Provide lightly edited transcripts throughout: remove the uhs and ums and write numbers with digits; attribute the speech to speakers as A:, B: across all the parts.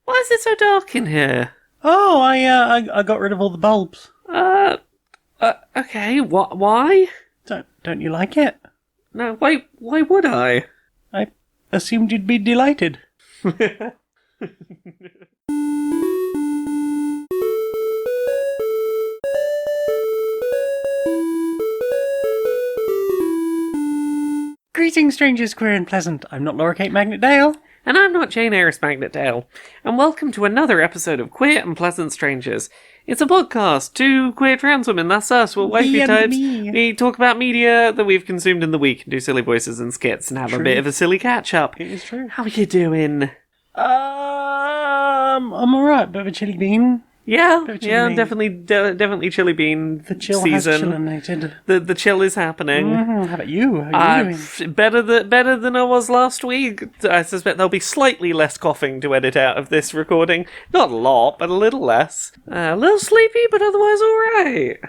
A: Why is it so dark in here?
B: Oh, I got rid of all the bulbs.
A: Okay, why?
B: Don't you like it?
A: No, why would I?
B: I assumed you'd be delighted. Greetings, strangers, queer and pleasant. I'm not Laura Kate Magnet Dale.
A: And I'm not Jane Aerith Magnet Dale. And welcome to another episode of Queer and Pleasant Strangers. It's a podcast, two queer trans women, that's us, we're wifey types. We talk about media that we've consumed in the week, and do silly voices and skits, and have a bit of a silly catch-up.
B: It is true.
A: How are you doing?
B: I'm alright, bit of a chili bean.
A: Yeah,
B: bean.
A: definitely chili bean
B: The chill
A: season.
B: has chillinated.
A: The chill is happening.
B: How about you? How are you doing?
A: Better than I was last week. I suspect there'll be slightly less coughing to edit out of this recording. Not a lot, but a little less. A little sleepy, but otherwise alright.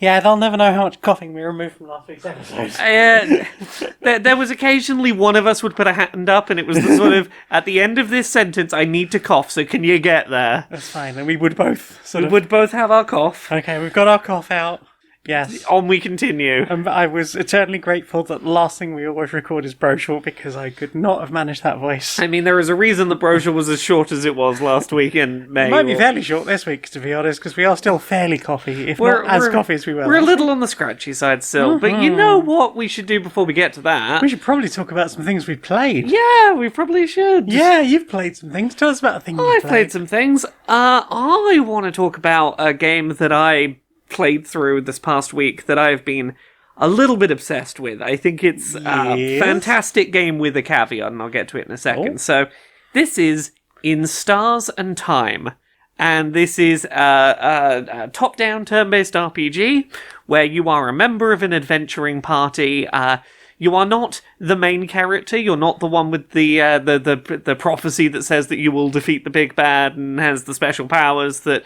B: Yeah, they'll never know how much coughing we removed from last week's episode.
A: There was occasionally one of us would put a hand up, and it was the sort of, at the end of this sentence, I need to cough, so can you get there?
B: That's fine, and we would both
A: would both have our cough.
B: Okay, we've got our cough out. Yes.
A: On we continue.
B: I was eternally grateful that the last thing we always record is brochure, because I could not have managed that voice.
A: I mean, there is a reason the brochure was as short as it was last week in May.
B: It might be fairly short this week, to be honest, because we are still fairly coffee, if not as coffee as we were.
A: We're a little on the scratchy side still, but you know what we should do before we get to that?
B: We should probably talk about some things we've played.
A: Yeah, we probably should.
B: Yeah, you've played some things. Tell us about a thing you've
A: I've played some things. I want to talk about a game that I played through this past week that I've been a little bit obsessed with. I think it's a fantastic game with a caveat, and I'll get to it in a second.
B: Oh.
A: So, this is In Stars and Time, and this is a top-down turn-based RPG where you are a member of an adventuring party. You are not the main character. You're not the one with the prophecy that says that you will defeat the big bad and has the special powers that,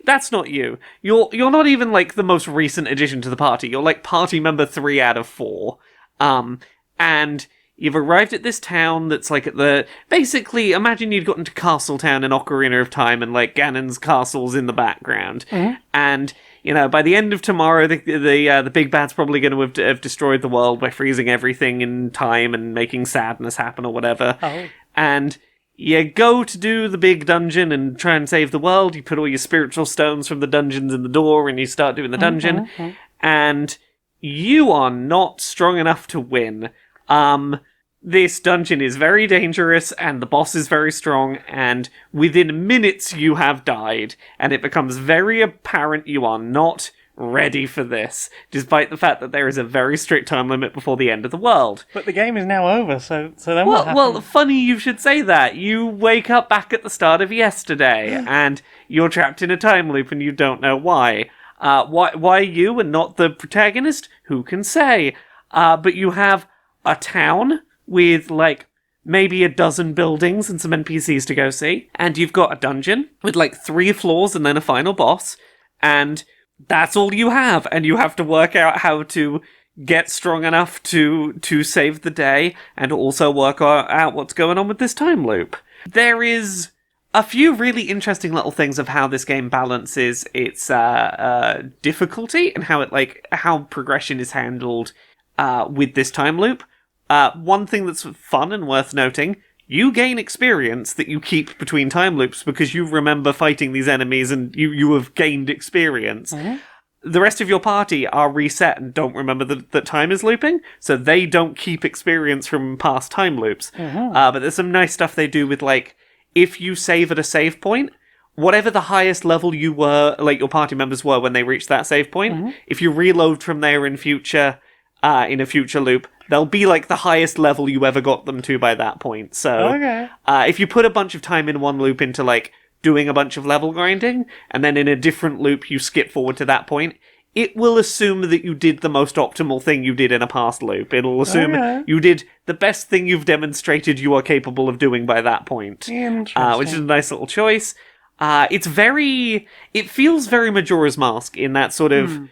A: that's not you. You're not even like the most recent addition to the party. You're like party member 3 out of 4. And you've arrived at this town that's like basically, imagine you'd gotten to Castletown in Ocarina of Time and like Ganon's castle's in the background. Mm-hmm. And by the end of tomorrow, the big bad's probably going to have destroyed the world by freezing everything in time and making sadness happen or whatever. Oh. And you go to do the big dungeon and try and save the world. You put all your spiritual stones from the dungeons in the door and you start doing the dungeon. Mm-hmm. And you are not strong enough to win. This dungeon is very dangerous, and the boss is very strong, and within minutes you have died, and it becomes very apparent you are not ready for this, despite the fact that there is a very strict time limit before the end of the world.
B: But the game is now over, so then what happens?
A: Well, funny you should say that. You wake up back at the start of yesterday, and you're trapped in a time loop, and you don't know why. Why you and not the protagonist? Who can say? But you have a town with, like, maybe a dozen buildings and some NPCs to go see. And you've got a dungeon with, like, 3 floors and then a final boss. And that's all you have. And you have to work out how to get strong enough to save the day and also work out what's going on with this time loop. There is a few really interesting little things of how this game balances its difficulty and how progression is handled with this time loop. One thing that's fun and worth noting, you gain experience that you keep between time loops because you remember fighting these enemies and you have gained experience. Mm-hmm. The rest of your party are reset and don't remember that time is looping, so they don't keep experience from past time loops. Mm-hmm. But there's some nice stuff they do with, like, if you save at a save point, whatever the highest level you were, like your party members were when they reached that save point, mm-hmm. if you reload from there in a future loop, they'll be like the highest level you ever got them to by that point. So, if you put a bunch of time in one loop into, like, doing a bunch of level grinding, and then in a different loop you skip forward to that point, it will assume that you did the most optimal thing you did in a past loop. It'll assume you did the best thing you've demonstrated you are capable of doing by that point. Which is a nice little choice. It feels very Majora's Mask in that sort of,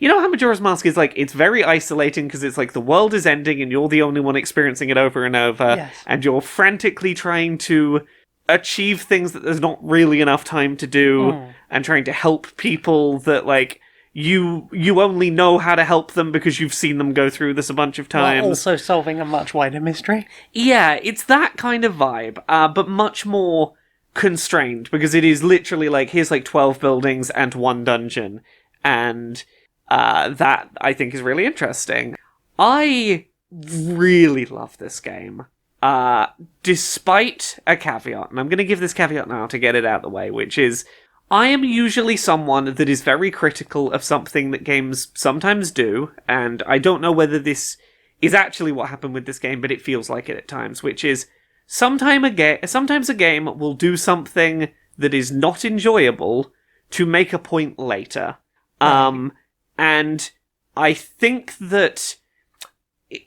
A: you know how Majora's Mask is like, it's very isolating because it's like the world is ending and you're the only one experiencing it over and over,
B: Yes.
A: and you're frantically trying to achieve things that there's not really enough time to do, and trying to help people that, like, you only know how to help them because you've seen them go through this a bunch of times.
B: While also solving a much wider mystery.
A: Yeah, it's that kind of vibe, but much more constrained, because it is literally like, here's like 12 buildings and one dungeon, and that I think is really interesting. I really love this game. Despite a caveat, and I'm going to give this caveat now to get it out of the way, which is, I am usually someone that is very critical of something that games sometimes do, and I don't know whether this is actually what happened with this game, but it feels like it at times, which is, sometimes a game will do something that is not enjoyable to make a point later.
B: Right.
A: And I think that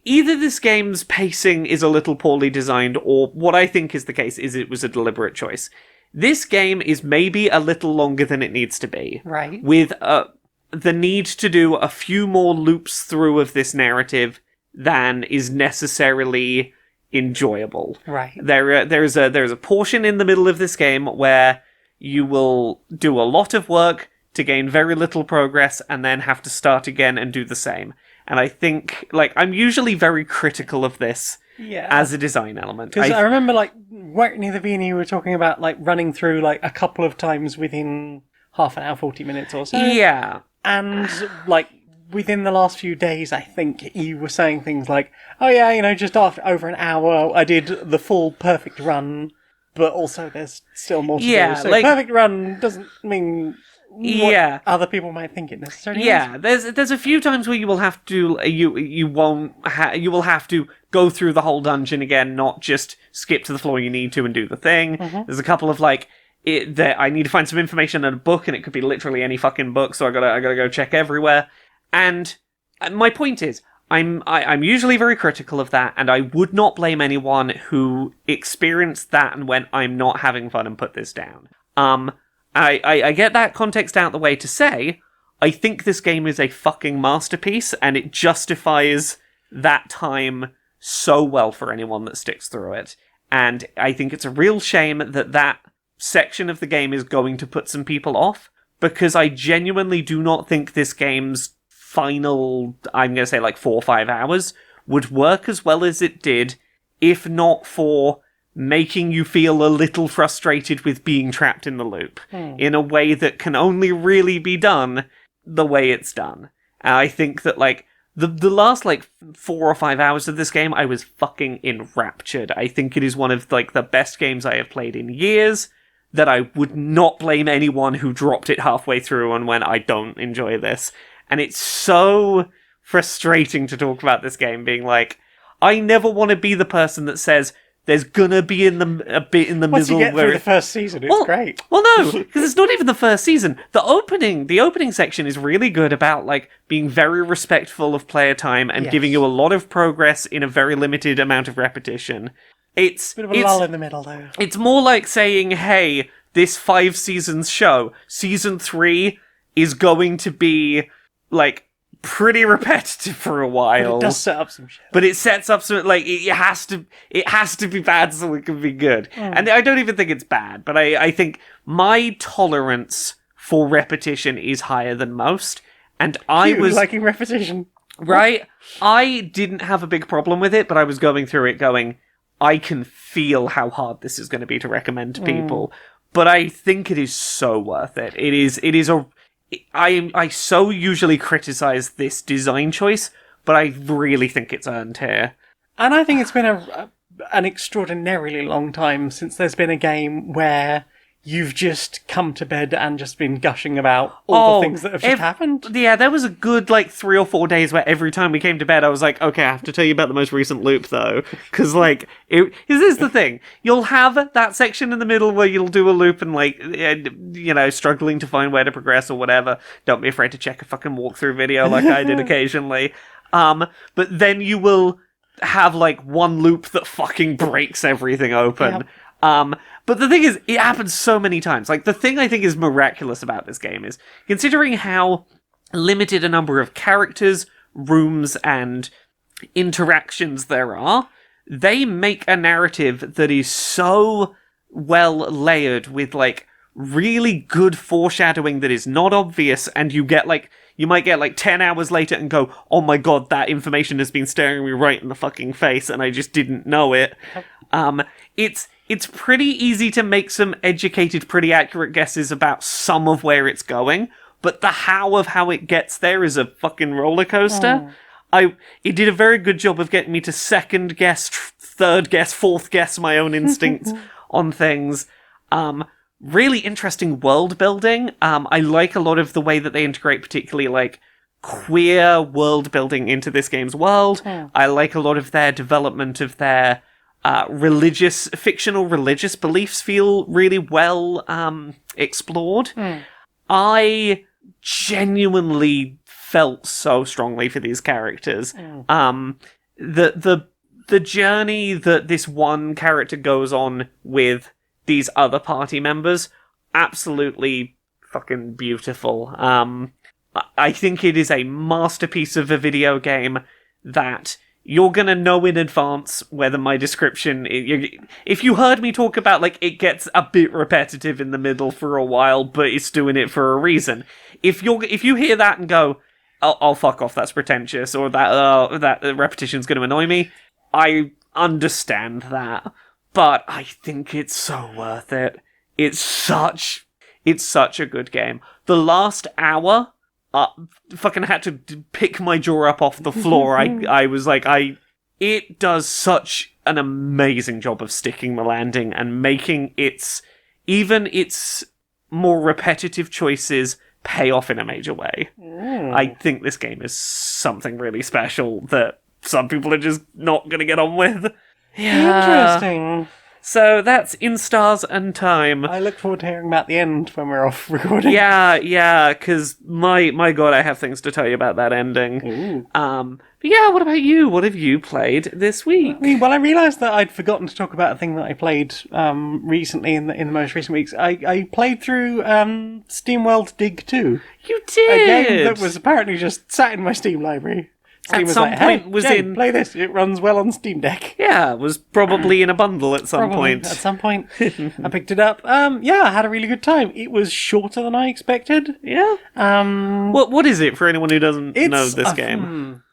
A: either this game's pacing is a little poorly designed, or what I think is the case is it was a deliberate choice. This game is maybe a little longer than it needs to be.
B: Right.
A: With the need to do a few more loops through of this narrative than is necessarily enjoyable.
B: Right.
A: There's a portion in the middle of this game where you will do a lot of work to gain very little progress and then have to start again and do the same. And I think, like, I'm usually very critical of this as a design element.
B: Because I remember, like, right near the beginning you were talking about, like, running through, like, a couple of times within half an hour, 40 minutes or so.
A: Yeah.
B: And, like, within the last few days, I think you were saying things like, oh yeah, you know, just after over an hour, I did the full perfect run, but also there's still more to do. So like, perfect run doesn't mean what other people might think it necessarily is.
A: There's a few times where you will have to you will have to go through the whole dungeon again, not just skip to the floor you need to and do the thing. There's a couple of like that I need to find some information in a book, and it could be literally any fucking book, so I gotta go check everywhere. And my point is, I'm usually very critical of that, and I would not blame anyone who experienced that and went, I'm not having fun, and put this down. I get that context out the way to say, I think this game is a fucking masterpiece, and it justifies that time so well for anyone that sticks through it. And I think it's a real shame that that section of the game is going to put some people off, because I genuinely do not think this game's final, I'm going to say like 4 or 5 hours, would work as well as it did, if not for making you feel a little frustrated with being trapped in the loop, in a way that can only really be done the way it's done. And I think that, like, the last, like, 4 or 5 hours of this game, I was fucking enraptured. I think it is one of, like, the best games I have played in years, that I would not blame anyone who dropped it halfway through and went, I don't enjoy this. And it's so frustrating to talk about this game being like, I never want to be the person that says, there's gonna be a bit in the
B: Once
A: middle
B: you get
A: where
B: through the first season, it's great.
A: Well, no, because it's not even the first season. The opening section is really good about, like, being very respectful of player time and giving you a lot of progress in a very limited amount of repetition. It's
B: bit of a lull in the middle, though.
A: It's more like saying, hey, this 5 seasons show, season 3 is going to be, like, pretty repetitive for a while.
B: But it does set up some shit.
A: But it sets up some, like, it has to be bad so it can be good. And I don't even think it's bad, but I think my tolerance for repetition is higher than most. And I was
B: liking repetition.
A: Right? I didn't have a big problem with it, but I was going through it going, I can feel how hard this is going to be to recommend to people. But I think it is so worth it. I so usually criticize this design choice, but I really think it's earned here.
B: And I think it's been an extraordinarily long time since there's been a game where you've just come to bed and just been gushing about all the things that have just happened.
A: Yeah, there was a good, like, 3 or 4 days where every time we came to bed, I was like, okay, I have to tell you about the most recent loop, though. Because, like, this is the thing. You'll have that section in the middle where you'll do a loop and, like, you know, struggling to find where to progress or whatever. Don't be afraid to check a fucking walkthrough video like I did occasionally. But then you will have, like, one loop that fucking breaks everything open. Yep. But the thing is, it happens so many times. Like, the thing I think is miraculous about this game is, considering how limited a number of characters, rooms, and interactions there are, they make a narrative that is so well layered with, like, really good foreshadowing that is not obvious, and you might get, like, 10 hours later and go, oh my god, that information has been staring me right in the fucking face, and I just didn't know it. It's pretty easy to make some educated, pretty accurate guesses about some of where it's going, but the how of how it gets there is a fucking roller coaster. It did a very good job of getting me to second guess, third guess, fourth guess my own instincts on things. Really interesting world building. I like a lot of the way that they integrate particularly, like, queer world building into this game's world. I like a lot of their development of their fictional religious beliefs feel really well explored. I genuinely felt so strongly for these characters. The journey that this one character goes on with these other party members, absolutely fucking beautiful. I think it is a masterpiece of a video game that you're gonna know in advance whether my description... If you heard me talk about, like, it gets a bit repetitive in the middle for a while, but it's doing it for a reason. If you hear that and go, oh fuck off, that's pretentious, or that repetition's gonna annoy me, I understand that. But I think it's so worth it. It's such a good game. The last hour, fucking had to pick my jaw up off the floor. I was like, it does such an amazing job of sticking the landing and making its more repetitive choices pay off in a major way. I think this game is something really special that some people are just not going to get on with.
B: Yeah. Interesting.
A: So that's In Stars and Time.
B: I look forward to hearing about the end when we're off recording.
A: Yeah, because my god, I have things to tell you about that ending. But yeah, what about you? What have you played this week?
B: Well, I realised that I'd forgotten to talk about a thing that I played recently in the most recent weeks. I played through SteamWorld Dig 2.
A: You did?
B: A game that was apparently just sat in my Steam library. Steam was like, hey, Jane, play this. It runs well on Steam Deck.
A: Yeah, it was probably in a bundle at some point.
B: At some point, I picked it up. Yeah, I had a really good time. It was shorter than I expected.
A: Yeah. What is it for anyone who doesn't know this game?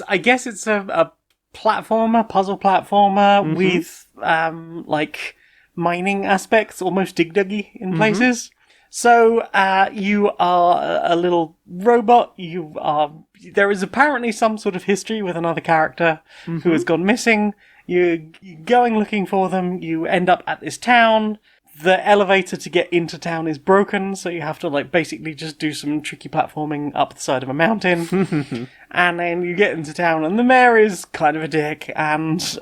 B: I guess it's a platformer, puzzle platformer with like mining aspects, almost Dig Duggy in places. So, you are a little robot. There is apparently some sort of history with another character who has gone missing. You're going looking for them. You end up at this town. The elevator to get into town is broken, so you have to, like, basically just do some tricky platforming up the side of a mountain. And then you get into town, and the mayor is kind of a dick, and,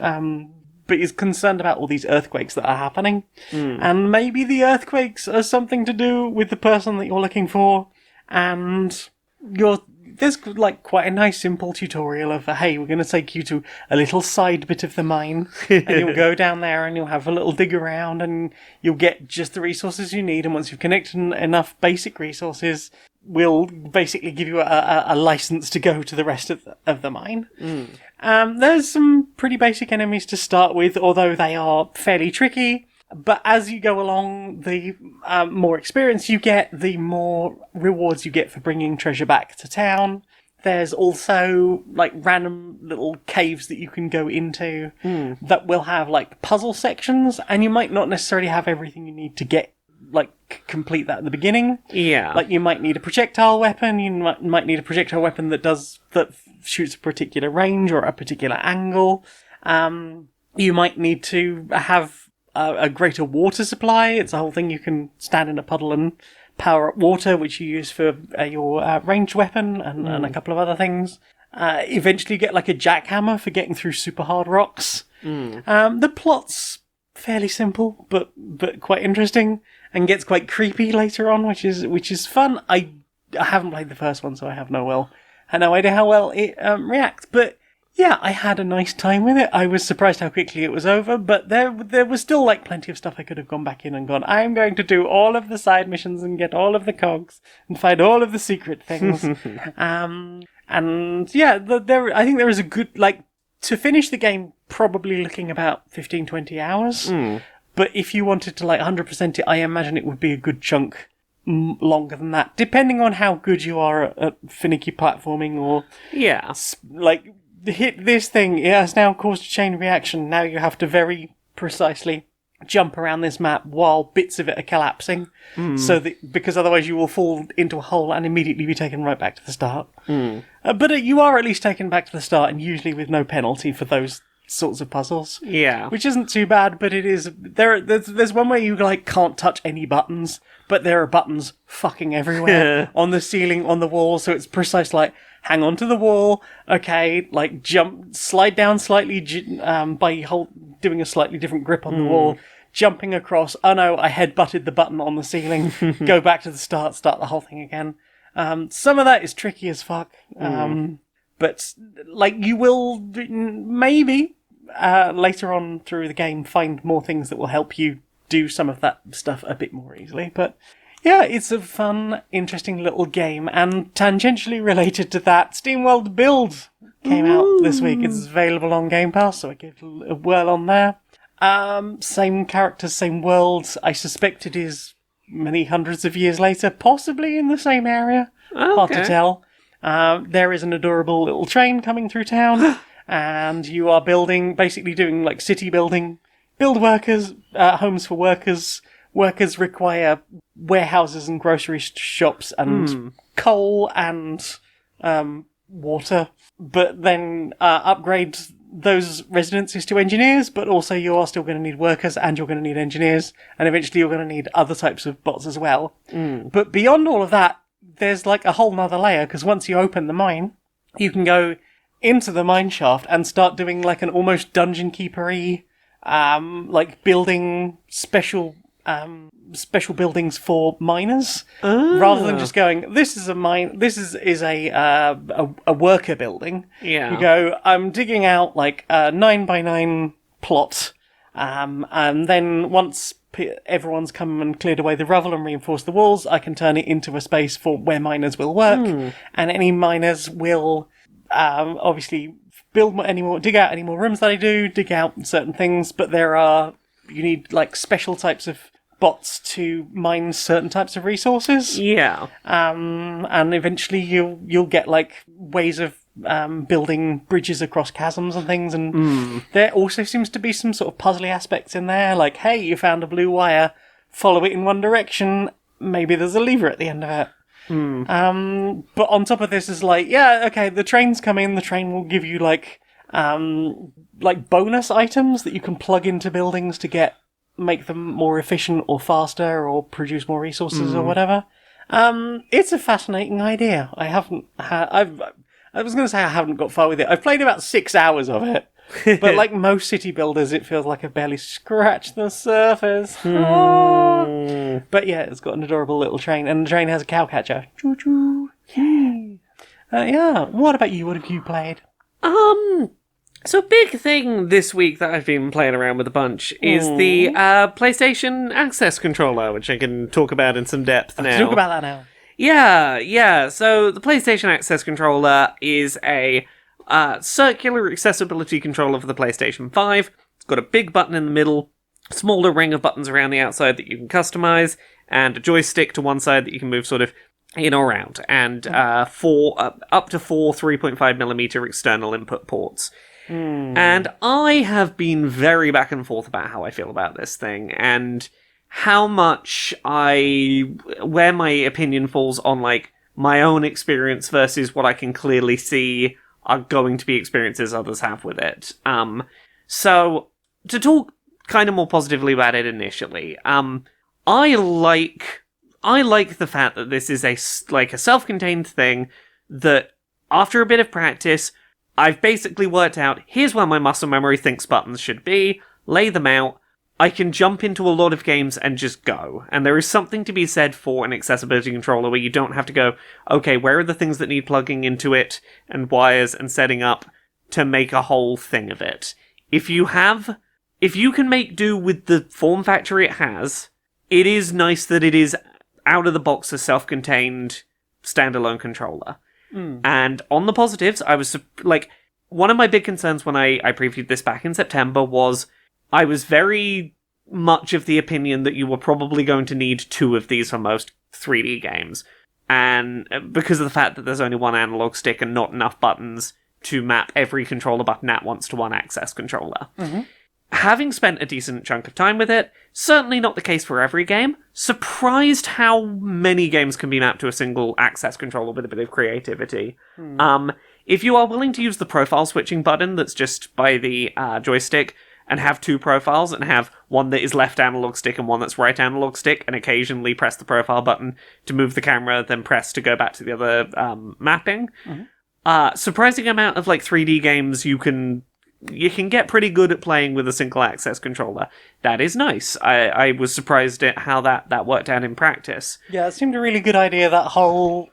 B: but is concerned about all these earthquakes that are happening. And maybe the earthquakes are something to do with the person that you're looking for. And there's like quite a nice simple tutorial of, hey, we're going to take you to a little side bit of the mine. And you'll go down there and you'll have a little dig around and you'll get just the resources you need. And once you've connected enough basic resources, we'll basically give you a license to go to the rest of the mine. There's some pretty basic enemies to start with, although they are fairly tricky. But as you go along, the more experience you get, the more rewards you get for bringing treasure back to town. There's also, like, random little caves that you can go into that will have, like, puzzle sections, and you might not necessarily have everything you need to get, like, complete that at the beginning.
A: Yeah.
B: Like, you might need a projectile weapon, you might need a projectile weapon that shoots a particular range or a particular angle. You might need to have a greater water supply. It's a whole thing. You can stand in a puddle and power up water, which you use for your ranged weapon and a couple of other things. Eventually you get like a jackhammer for getting through super hard rocks. The plot's fairly simple, but quite interesting, and gets quite creepy later on, which is fun. I haven't played the first one, so I have no idea how well it reacts, but Yeah, I had a nice time with it. I was surprised how quickly it was over, but there was still like plenty of stuff I could have gone back in and gone, I'm going to do all of the side missions and get all of the cogs and find all of the secret things. And yeah, I think there is a good, like, to finish the game, probably looking about 15, 20 hours. But if you wanted to like 100% it, I imagine it would be a good chunk longer than that, depending on how good you are at finicky platforming or like hit this thing. It has now caused a chain reaction. Now you have to very precisely jump around this map while bits of it are collapsing, so that because otherwise you will fall into a hole and immediately be taken right back to the start. But you are at least taken back to the start, and usually with no penalty for those sorts of puzzles.
A: Yeah.
B: Which isn't too bad, but it is. There's one where you like can't touch any buttons, but there are buttons fucking everywhere on the ceiling, on the wall. So it's precise, like hang on to the wall, okay, like slide down slightly by doing a slightly different grip on the wall. Jumping across, oh no, I headbutted the button on the ceiling. Go back to the start the whole thing again. Some of that is tricky as fuck. But like you will maybe later on through the game find more things that will help you do some of that stuff a bit more easily. But yeah, it's a fun, interesting little game. And tangentially related to that, SteamWorld Build came out this week. It's available on Game Pass, so I gave a whirl on there. Same characters, same worlds. I suspect it is many hundreds of years later, possibly in the same area. Hard to tell. There is an adorable little train coming through town, and you are basically doing like city building. Build workers, homes for workers. Workers require warehouses and grocery shops and coal and water, but then upgrade those residences to engineers, but also you are still going to need workers and you're going to need engineers, and eventually you're going to need other types of bots as well. But beyond all of that, there's like a whole nother layer, because once you open the mine, you can go into the mine shaft and start doing like an almost dungeon keeper-y, like building special buildings for miners, rather than just going, this is a mine, this is a worker building.
A: Yeah.
B: You go, I'm digging out like a 9x9 plot, and then once everyone's come and cleared away the rubble and reinforced the walls, I can turn it into a space for where miners will work, and any miners will obviously dig out any more rooms that I do, dig out certain things, but you need like special types of bots to mine certain types of resources.
A: Yeah.
B: And eventually you'll get like ways of building bridges across chasms and things, and there also seems to be some sort of puzzly aspects in there, like, hey, you found a blue wire, follow it in one direction, maybe there's a lever at the end of it. But on top of this is like, yeah, okay, the train's coming, the train will give you like bonus items that you can plug into buildings to make them more efficient or faster or produce more resources or whatever. It's a fascinating idea. I was going to say I haven't got far with it. I've played about 6 hours of it. But like most city builders, it feels like I've barely scratched the surface. But yeah, it's got an adorable little train, and the train has a cow catcher. Choo-choo. Yeah. What about you? What have you played?
A: So a big thing this week that I've been playing around with a bunch is the PlayStation Access Controller, which I can talk about in some depth now.
B: Talk about that now.
A: Yeah. So the PlayStation Access Controller is a circular accessibility controller for the PlayStation 5. It's got a big button in the middle, a smaller ring of buttons around the outside that you can customize, and a joystick to one side that you can move sort of in or out, and up to four 3.5mm external input ports. And I have been very back and forth about how I feel about this thing, and how much where my opinion falls on like my own experience versus what I can clearly see are going to be experiences others have with it. So to talk kind of more positively about it initially, I like the fact that this is a self-contained thing that after a bit of practice, I've basically worked out, here's where my muscle memory thinks buttons should be, lay them out, I can jump into a lot of games and just go. And there is something to be said for an accessibility controller where you don't have to go, okay, where are the things that need plugging into it, and wires, and setting up? to make a whole thing of it. If you can make do with the form factor it has, it is nice that it is out of the box a self-contained standalone controller. And on the positives, I was one of my big concerns when I previewed this back in September was I was very much of the opinion that you were probably going to need 2 of these for most 3D games. And because of the fact that there's only one analog stick and not enough buttons to map every controller button at once to one access controller. Having spent a decent chunk of time with it, certainly not the case for every game. Surprised how many games can be mapped to a single access controller with a bit of creativity. If you are willing to use the profile switching button that's just by the joystick, and have 2 profiles, and have one that is left analog stick and one that's right analog stick, and occasionally press the profile button to move the camera, then press to go back to the other mapping. Surprising amount of 3D games you can get pretty good at playing with a single access controller. That is nice. I was surprised at how that worked out in practice.
B: Yeah, it seemed a really good idea, that whole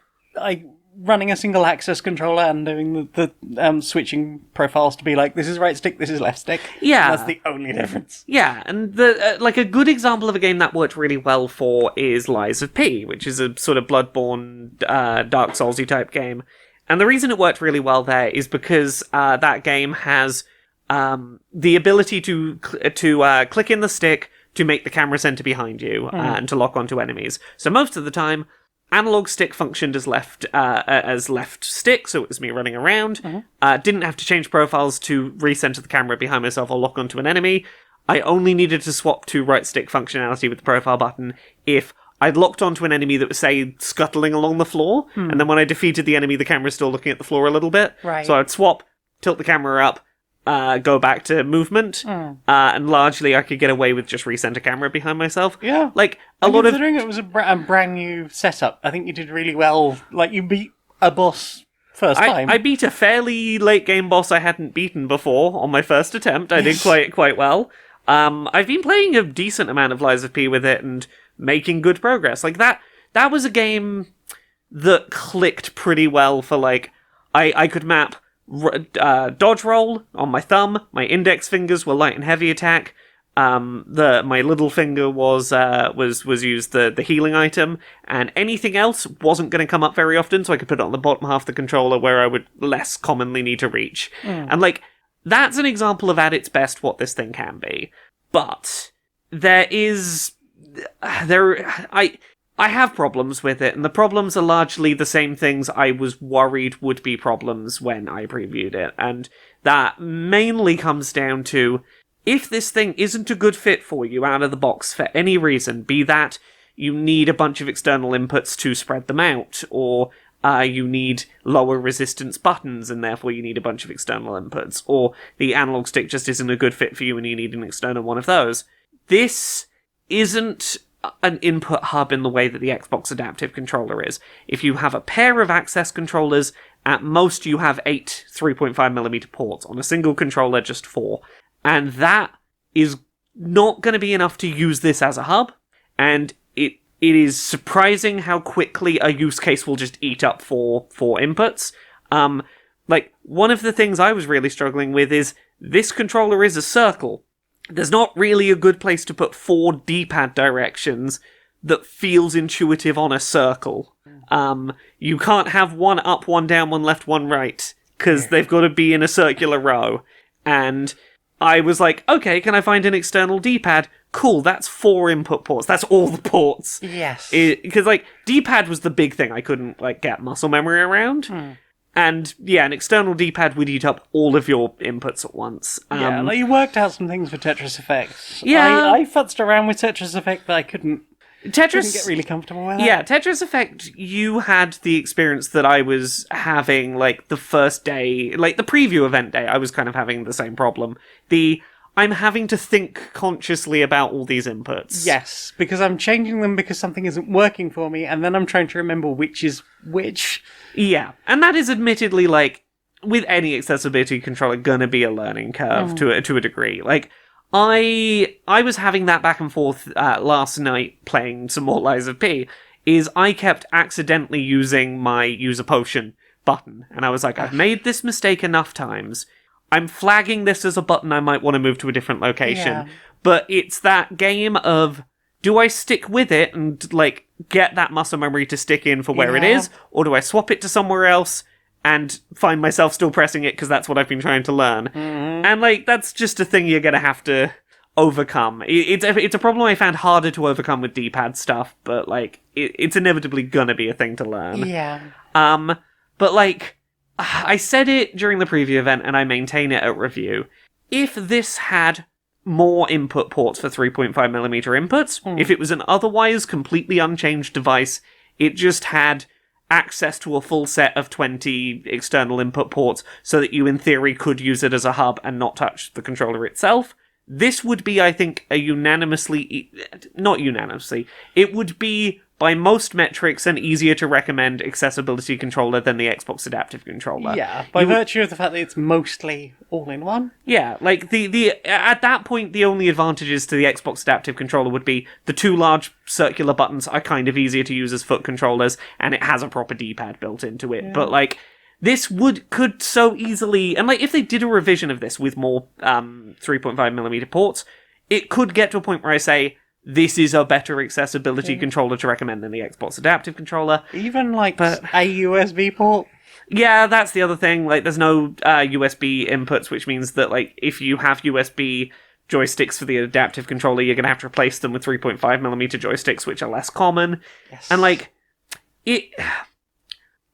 B: running a single access controller and doing the switching profiles to be this is right stick, this is left stick.
A: Yeah.
B: That's the only difference.
A: Yeah, and the a good example of a game that worked really well for is Lies of P, which is a sort of Bloodborne, Dark Soulsy type game. And the reason it worked really well there is because that game has the ability to click in the stick to make the camera center behind you and to lock onto enemies. So most of the time, analog stick functioned as left stick, so it was me running around. Didn't have to change profiles to recenter the camera behind myself or lock onto an enemy. I only needed to swap to right stick functionality with the profile button if I'd locked onto an enemy that was, say, scuttling along the floor, and then when I defeated the enemy, the camera's still looking at the floor a little bit.
B: Right.
A: So I'd swap, tilt the camera up, go back to movement, and largely I could get away with just recenter camera behind myself.
B: Yeah. Considering it was a brand new setup, I think you did really well. You beat a boss first time.
A: I beat a fairly late game boss I hadn't beaten before on my first attempt. I did quite well. I've been playing a decent amount of Lies of P with it and making good progress. That was a game that clicked pretty well for I could map dodge roll on my thumb. My index fingers were light and heavy attack. My little finger was used the healing item, and anything else wasn't going to come up very often, so I could put it on the bottom half of the controller where I would less commonly need to reach. And that's an example of at its best what this thing can be. But I have problems with it, and the problems are largely the same things I was worried would be problems when I previewed it, and that mainly comes down to, if this thing isn't a good fit for you out of the box for any reason, be that you need a bunch of external inputs to spread them out, or you need lower resistance buttons and therefore you need a bunch of external inputs, or the analog stick just isn't a good fit for you and you need an external one of those. This isn't an input hub in the way that the Xbox Adaptive Controller is. If you have a pair of access controllers, at most you have 8 3.5mm ports. On a single controller, just 4. And that is not going to be enough to use this as a hub, and it is surprising how quickly a use case will just eat up 4 inputs. One of the things I was really struggling with is, this controller is a circle. There's not really a good place to put 4 D-pad directions that feels intuitive on a circle. You can't have one up, one down, one left, one right, because they've got to be in a circular row. And I was like, okay, can I find an external D-pad? Cool, that's 4 input ports. That's all the ports.
B: Yes.
A: Because, D-pad was the big thing I couldn't, get muscle memory around. And, yeah, an external D-pad would eat up all of your inputs at once.
B: You worked out some things for Tetris Effect.
A: Yeah.
B: I futzed around with Tetris Effect, but I couldn't get really comfortable with that.
A: Yeah, Tetris Effect, you had the experience that I was having, the first day, the preview event day, I was kind of having the same problem. I'm having to think consciously about all these inputs.
B: Yes, because I'm changing them because something isn't working for me, and then I'm trying to remember which is which.
A: Yeah, and that is admittedly, with any accessibility controller, gonna be a learning curve to a degree. I was having that back and forth last night playing some more Lies of P, is I kept accidentally using my use a potion button, and I was like, I've made this mistake enough times. I'm flagging this as a button I might want to move to a different location.
B: Yeah.
A: But it's that game of, do I stick with it and, like, get that muscle memory to stick in for where it
B: Yeah.
A: is? Or do I swap it to somewhere else and find myself still pressing it because that's what I've been trying to learn?
B: Mm-hmm.
A: And, like, that's just a thing you're going to have to overcome. It's a problem I found harder to overcome with D-pad stuff, but, like, it's inevitably going to be a thing to learn.
B: Yeah.
A: But, like, I said it during the preview event, and I maintain it at review. If this had more input ports for 3.5mm inputs, if it was an otherwise completely unchanged device, it just had access to a full set of 20 external input ports so that you, in theory, could use it as a hub and not touch the controller itself, this would be, I think, not unanimously, it would be, by most metrics, an easier to recommend accessibility controller than the Xbox Adaptive Controller.
B: Yeah, by virtue of the fact that it's mostly all-in-one.
A: Yeah, like, at that point, the only advantages to the Xbox Adaptive Controller would be the two large circular buttons are kind of easier to use as foot controllers, and it has a proper D-pad built into it. Yeah. But, like, this could so easily, and, like, if they did a revision of this with more 3.5mm ports, it could get to a point where I say, this is a better accessibility controller to recommend than the Xbox Adaptive Controller.
B: Even, like, a USB port?
A: Yeah, that's the other thing. Like, there's no USB inputs, which means that, like, if you have USB joysticks for the Adaptive Controller, you're going to have to replace them with 3.5mm joysticks, which are less common.
B: Yes.
A: And, like,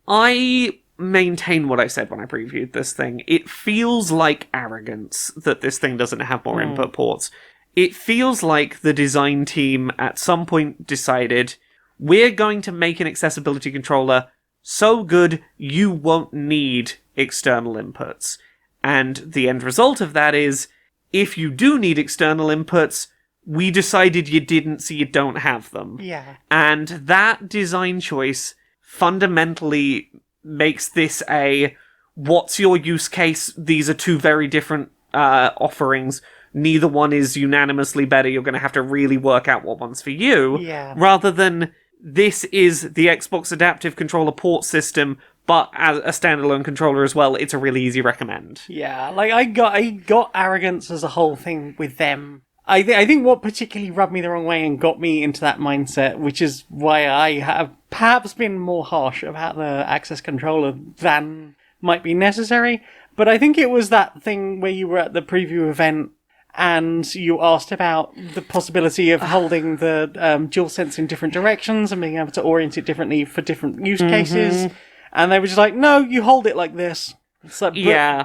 A: I maintain what I said when I previewed this thing. It feels like arrogance that this thing doesn't have more input ports. It feels like the design team at some point decided, we're going to make an accessibility controller so good you won't need external inputs. And the end result of that is, if you do need external inputs, we decided you didn't, so you don't have them.
B: Yeah.
A: And that design choice fundamentally makes this a, what's your use case? These are two very different offerings. Neither one is unanimously better. You're going to have to really work out what one's for you.
B: Yeah.
A: Rather than, this is the Xbox Adaptive Controller port system, but as a standalone controller as well, it's a really easy recommend.
B: Yeah, like, I got arrogance as a whole thing with them. I think what particularly rubbed me the wrong way and got me into that mindset, which is why I have perhaps been more harsh about the Access controller than might be necessary, but I think it was that thing where you were at the preview event and you asked about the possibility of holding the DualSense in different directions and being able to orient it differently for different use cases. And they were just like, no, you hold it like this. It's like,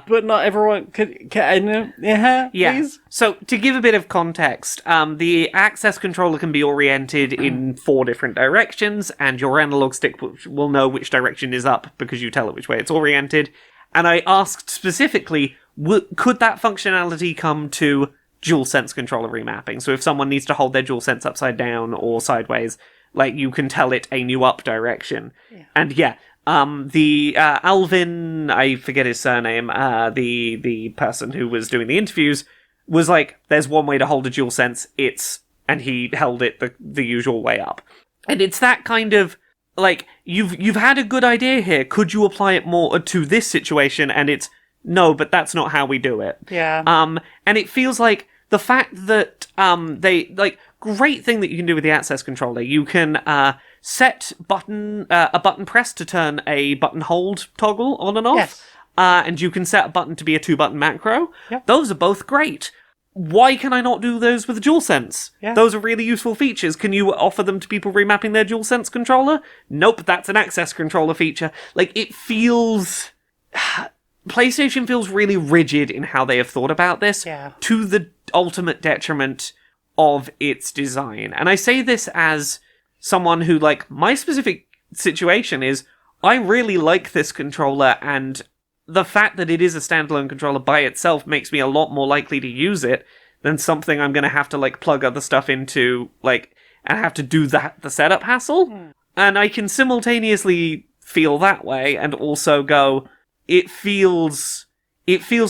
B: but not everyone could. Please?
A: So, to give a bit of context, the Access controller can be oriented in 4 different directions, and your analog stick will know which direction is up because you tell it which way it's oriented. And I asked specifically, could that functionality come to DualSense controller remapping? So if someone needs to hold their DualSense upside down or sideways, like, you can tell it a new up direction. Yeah. And the Alvin, I forget his surname, the person who was doing the interviews, was like, there's one way to hold a DualSense, and he held it the usual way up. And it's that kind of, like, you've had a good idea here, could you apply it more to this situation? And it's, no, but that's not how we do it.
B: Yeah.
A: And it feels like the fact that, great thing that you can do with the Access controller, you can, set a button press to turn a button hold toggle on and off.
B: Yes.
A: And you can set a button to be a 2-button macro.
B: Yep.
A: Those are both great. Why can I not do those with DualSense?
B: Yeah. Those
A: are really useful features. Can you offer them to people remapping their DualSense controller? Nope, that's an Access controller feature. Like, it feels... PlayStation feels really rigid in how they have thought about this, to the ultimate detriment of its design. And I say this as someone who, like, my specific situation is, I really like this controller, and the fact that it is a standalone controller by itself makes me a lot more likely to use it than something I'm going to have to, like, plug other stuff into, like, and have to do the setup hassle. And I can simultaneously feel that way and also go, it feels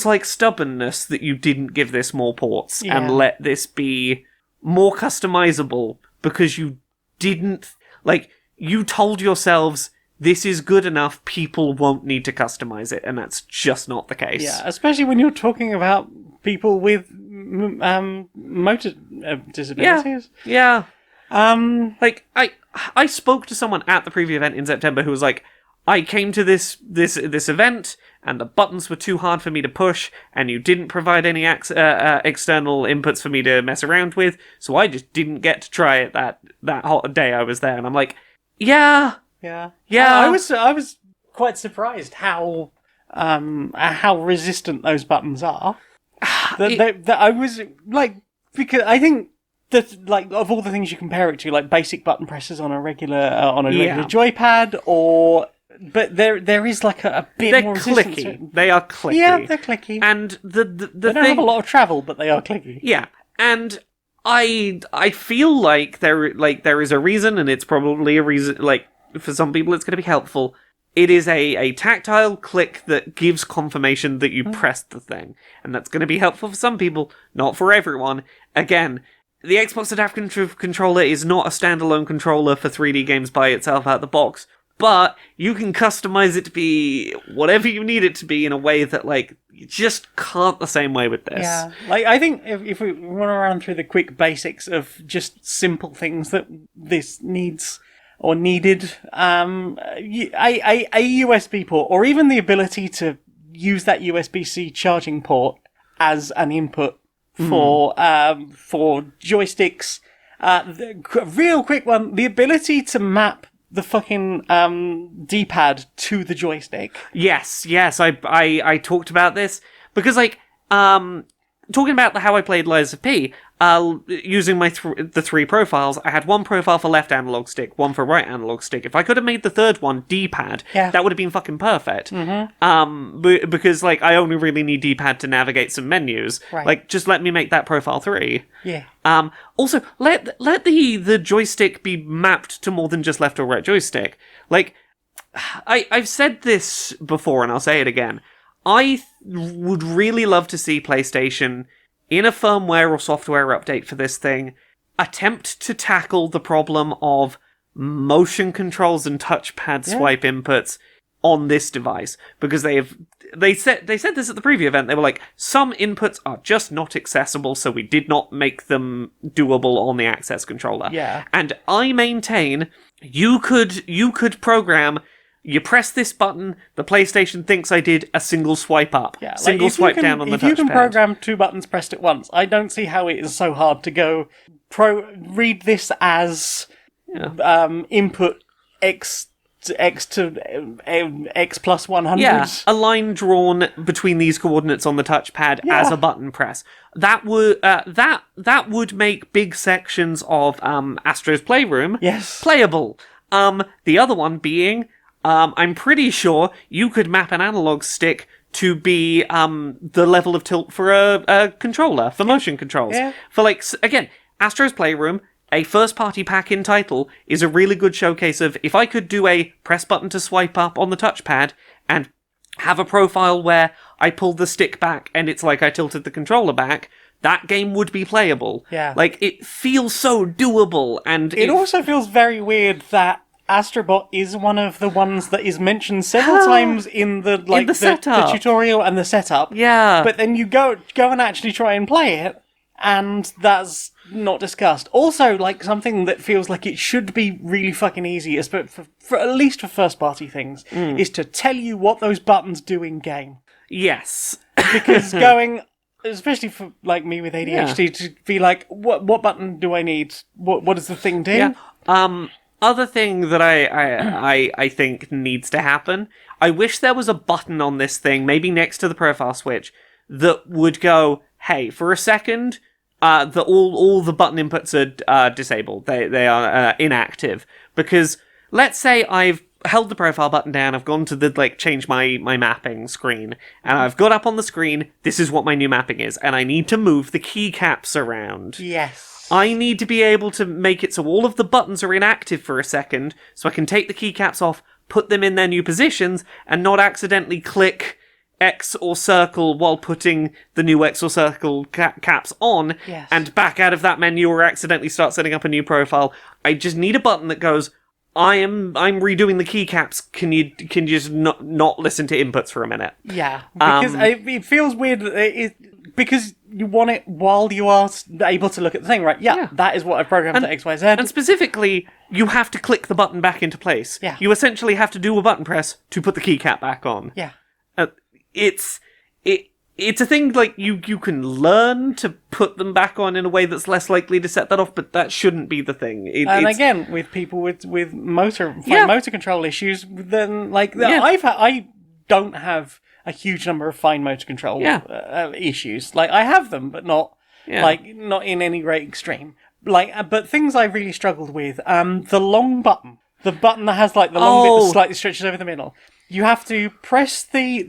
A: like stubbornness that you didn't give this more ports and let this be more customizable because you didn't, like, you told yourselves, this is good enough, people won't need to customize it, and that's just not the case.
B: Yeah, especially when you're talking about people with motor disabilities.
A: Yeah. Like, I spoke to someone at the preview event in September who was like, I came to this event, and the buttons were too hard for me to push, and you didn't provide any external inputs for me to mess around with, so I just didn't get to try it that hot day I was there. And I'm like, yeah.
B: I was quite surprised how resistant those buttons are. That I was like, because I think that, like, of all the things you compare it to, like basic button presses on a regular joypad, but there is like a bit more resistance.
A: They're clicky. They are clicky.
B: Yeah, they're clicky.
A: And the
B: they don't have a lot of travel, but they are clicky.
A: Yeah, and I feel like there is a reason, and it's probably a reason. Like, for some people, it's going to be helpful. It is a tactile click that gives confirmation that you pressed the thing. And that's going to be helpful for some people, not for everyone. Again, the Xbox Adaptive Controller is not a standalone controller for 3D games by itself out the box, but you can customize it to be whatever you need it to be in a way that, like, you just can't the same way with this.
B: Yeah, like, I think if we want to run through the quick basics of just simple things that this needs or needed, a USB port, or even the ability to use that USB-C charging port as an input for joysticks. Real quick one, the ability to map the fucking D-pad to the joystick.
A: Yes, I talked about this because, like, talking about how I played Lies of P, using my the three profiles, I had one profile for left analog stick, one for right analog stick. If I could have made the third one D-pad, that would have been fucking perfect. Mm-hmm. Because, like, I only really need D-pad to navigate some menus.
B: Right.
A: Like, just let me make that profile 3.
B: Yeah.
A: Also, let the joystick be mapped to more than just left or right joystick. Like, I've said this before, and I'll say it again. I would really love to see PlayStation, in a firmware or software update for this thing, attempt to tackle the problem of motion controls and touchpad swipe inputs on this device. Because they said this at the preview event. They were like, some inputs are just not accessible, so we did not make them doable on the access controller.
B: Yeah.
A: And I maintain you could program, you press this button, the PlayStation thinks I did a single swipe up.
B: Yeah,
A: single swipe down on the touchpad.
B: If you can program 2 buttons pressed at once, I don't see how it is so hard to go read this as input X to X plus 100.
A: Yeah, a line drawn between these coordinates on the touchpad as a button press. That would make big sections of Astro's Playroom playable. The other one being, I'm pretty sure you could map an analog stick to be the level of tilt for a controller, for motion controls.
B: Yeah.
A: For, like, again, Astro's Playroom, a first-party pack-in title, is a really good showcase of, if I could do a press button to swipe up on the touchpad and have a profile where I pulled the stick back and it's like I tilted the controller back, that game would be playable.
B: Yeah.
A: Like, it feels so doable, and
B: it also feels very weird that Astrobot is one of the ones that is mentioned several times in the
A: setup.
B: The tutorial and the setup.
A: Yeah.
B: But then you go and actually try and play it, and that's not discussed. Also, like, something that feels like it should be really fucking easy, for at least for first-party things, is to tell you what those buttons do in game.
A: Yes.
B: Because going, especially for, like, me with ADHD, to be like, what button do I need? What does the thing do?
A: Yeah. Other thing that I think needs to happen, I wish there was a button on this thing, maybe next to the profile switch, that would go, hey, for a second, all the button inputs are disabled. They are inactive. Because let's say I've held the profile button down, I've gone to the, like, change my mapping screen, and I've got up on the screen, this is what my new mapping is, and I need to move the keycaps around.
B: Yes.
A: I need to be able to make it so all of the buttons are inactive for a second, so I can take the keycaps off, put them in their new positions, and not accidentally click X or circle while putting the new X or circle caps on, and back out of that menu or accidentally start setting up a new profile. I just need a button that goes, I'm redoing the keycaps. Can you just not listen to inputs for a minute?
B: Yeah, because it feels weird because you want it while you are able to look at the thing, right? Yeah. That is what I've programmed to XYZ.
A: And specifically, you have to click the button back into place.
B: Yeah.
A: You essentially have to do a button press to put the keycap back on.
B: Yeah.
A: It's a thing, like, you can learn to put them back on in a way that's less likely to set that off, but that shouldn't be the thing.
B: Again, with people with motor control issues, then, like, I don't have a huge number of fine motor control issues. Like, I have them, but not in any great extreme. Like, but things I really struggled with, the long button. The button that has, like, the long bit that slightly stretches over the middle. You have to press the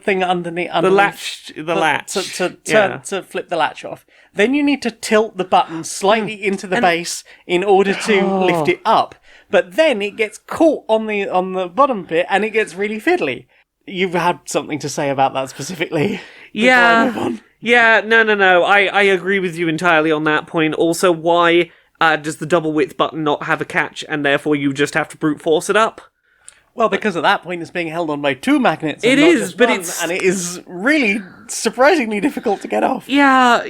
B: thing underneath
A: the latch
B: to flip the latch off. Then you need to tilt the button slightly into the base in order to lift it up. But then it gets caught on the bottom bit and it gets really fiddly. You've had something to say about that specifically.
A: Yeah. Yeah, no. I agree with you entirely on that point. Also, why does the double width button not have a catch and therefore you just have to brute force it up?
B: Well, because at that point it's being held on by two magnets.
A: And
B: it is really surprisingly difficult to get off.
A: Yeah,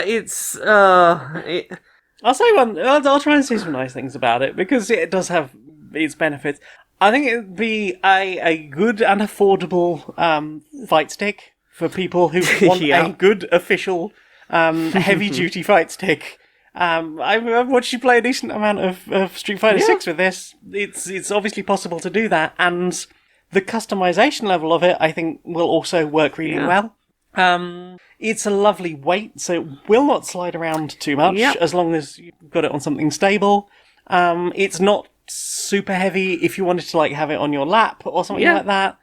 A: it's
B: I'll say one. I'll try and say some nice things about it because it does have its benefits. I think it'd be a good and affordable fight stick for people who want a good official heavy duty fight stick. I've watched you play a decent amount of Street Fighter 6 with this. It's obviously possible to do that, and the customization level of it, I think, will also work really well. It's a lovely weight, so it will not slide around too much as long as you've got it on something stable. It's not super heavy if you wanted to like have it on your lap or something like that.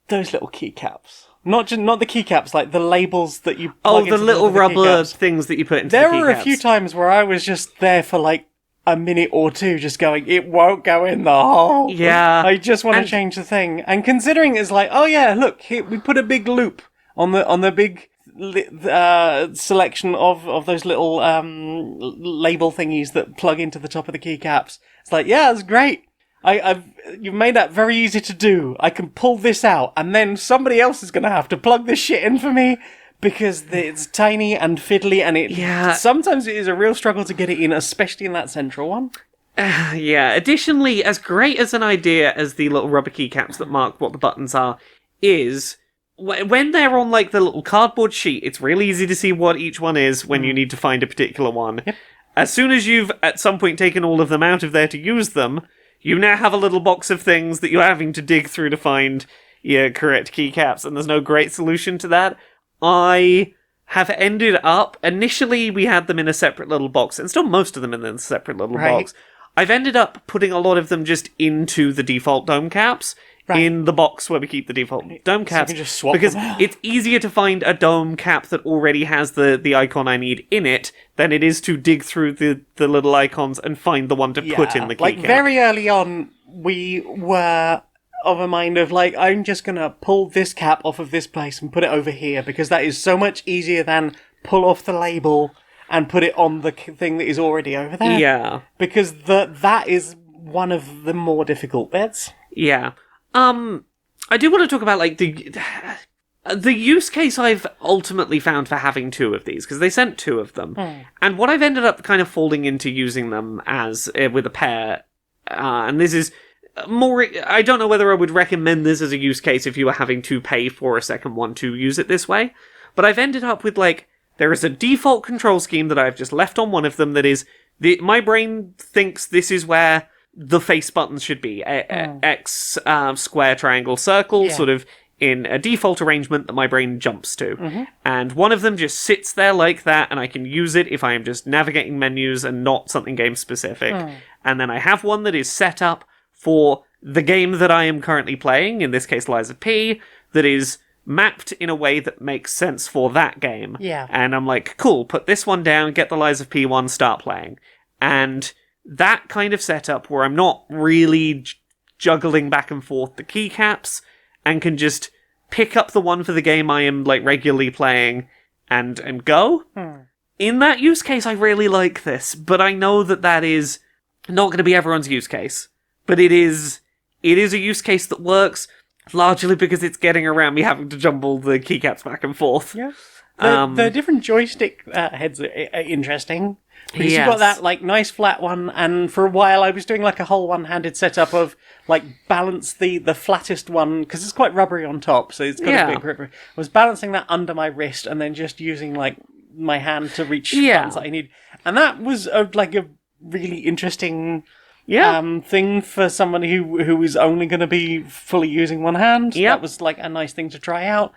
B: Those little keycaps. Not the keycaps, like the labels that you plug into
A: the little rubber
B: keycaps.
A: Things that you put into the keycaps.
B: There were a few times where I was just there for like a minute or two just going, it won't go in the hole.
A: Yeah.
B: I just want to change the thing. And considering it's like, oh yeah, look, here, we put a big loop on the big selection of those little label thingies that plug into the top of the keycaps. It's like, yeah, that's great. You've made that very easy to do. I can pull this out, and then somebody else is going to have to plug this shit in for me because it's tiny and fiddly, and sometimes it is a real struggle to get it in, especially in that central one.
A: Additionally, as great as an idea as the little rubber keycaps that mark what the buttons are, is when they're on like the little cardboard sheet, it's real easy to see what each one is when you need to find a particular one.
B: Yep.
A: As soon as you've at some point taken all of them out of there to use them, you now have a little box of things that you're having to dig through to find your correct keycaps, and there's no great solution to that. I have ended up... Initially, we had them in a separate little box, and still most of them in a separate little box. I've ended up putting a lot of them just into the default dome caps, in the box where we keep the default dome caps,
B: so you can just swap
A: because
B: them out.
A: It's easier to find a dome cap that already has the icon I need in it than it is to dig through the little icons and find the one to put in the keycap.
B: Like, very early on, we were of a mind of, like, I'm just going to pull this cap off of this place and put it over here, because that is so much easier than pull off the label and put it on the thing that is already over there.
A: Yeah.
B: Because that is one of the more difficult bits.
A: Yeah. I do want to talk about, like, the use case I've ultimately found for having two of these, because they sent two of them. And what I've ended up kind of falling into using them as, with a pair, and this is more, I don't know whether I would recommend this as a use case if you were having to pay for a second one to use it this way, but I've ended up with, like, there is a default control scheme that I've just left on one of them that is, my brain thinks this is where the face buttons should be. X, square, triangle, circle, sort of in a default arrangement that my brain jumps to. And one of them just sits there like that, and I can use it if I am just navigating menus and not something game specific. And then I have one that is set up for the game that I am currently playing, in this case Lies of P, that is mapped in a way that makes sense for that game. And I'm like, cool, put this one down, get the Lies of P one, start playing. And that kind of setup where I'm not really juggling back and forth the keycaps and can just pick up the one for the game I am like regularly playing and go. In that use case, I really like this, but I know that is not going to be everyone's use case, but it is a use case that works largely because it's getting around me having to jumble the keycaps back and forth.
B: Yeah. The different joystick heads are interesting. Because
A: Yes.
B: you've got that, like, nice flat one, and for a while I was doing, like, a whole one-handed setup of, like, balance the flattest one, because it's quite rubbery on top, so it's got
A: Yeah.
B: a big grip. I was balancing that under my wrist, and then just using, like, my hand to reach
A: Yeah.
B: buttons that I need. And that was, like, a really interesting
A: Yeah.
B: thing for someone who is only going to be fully using one hand.
A: Yep.
B: That was, like, a nice thing to try out.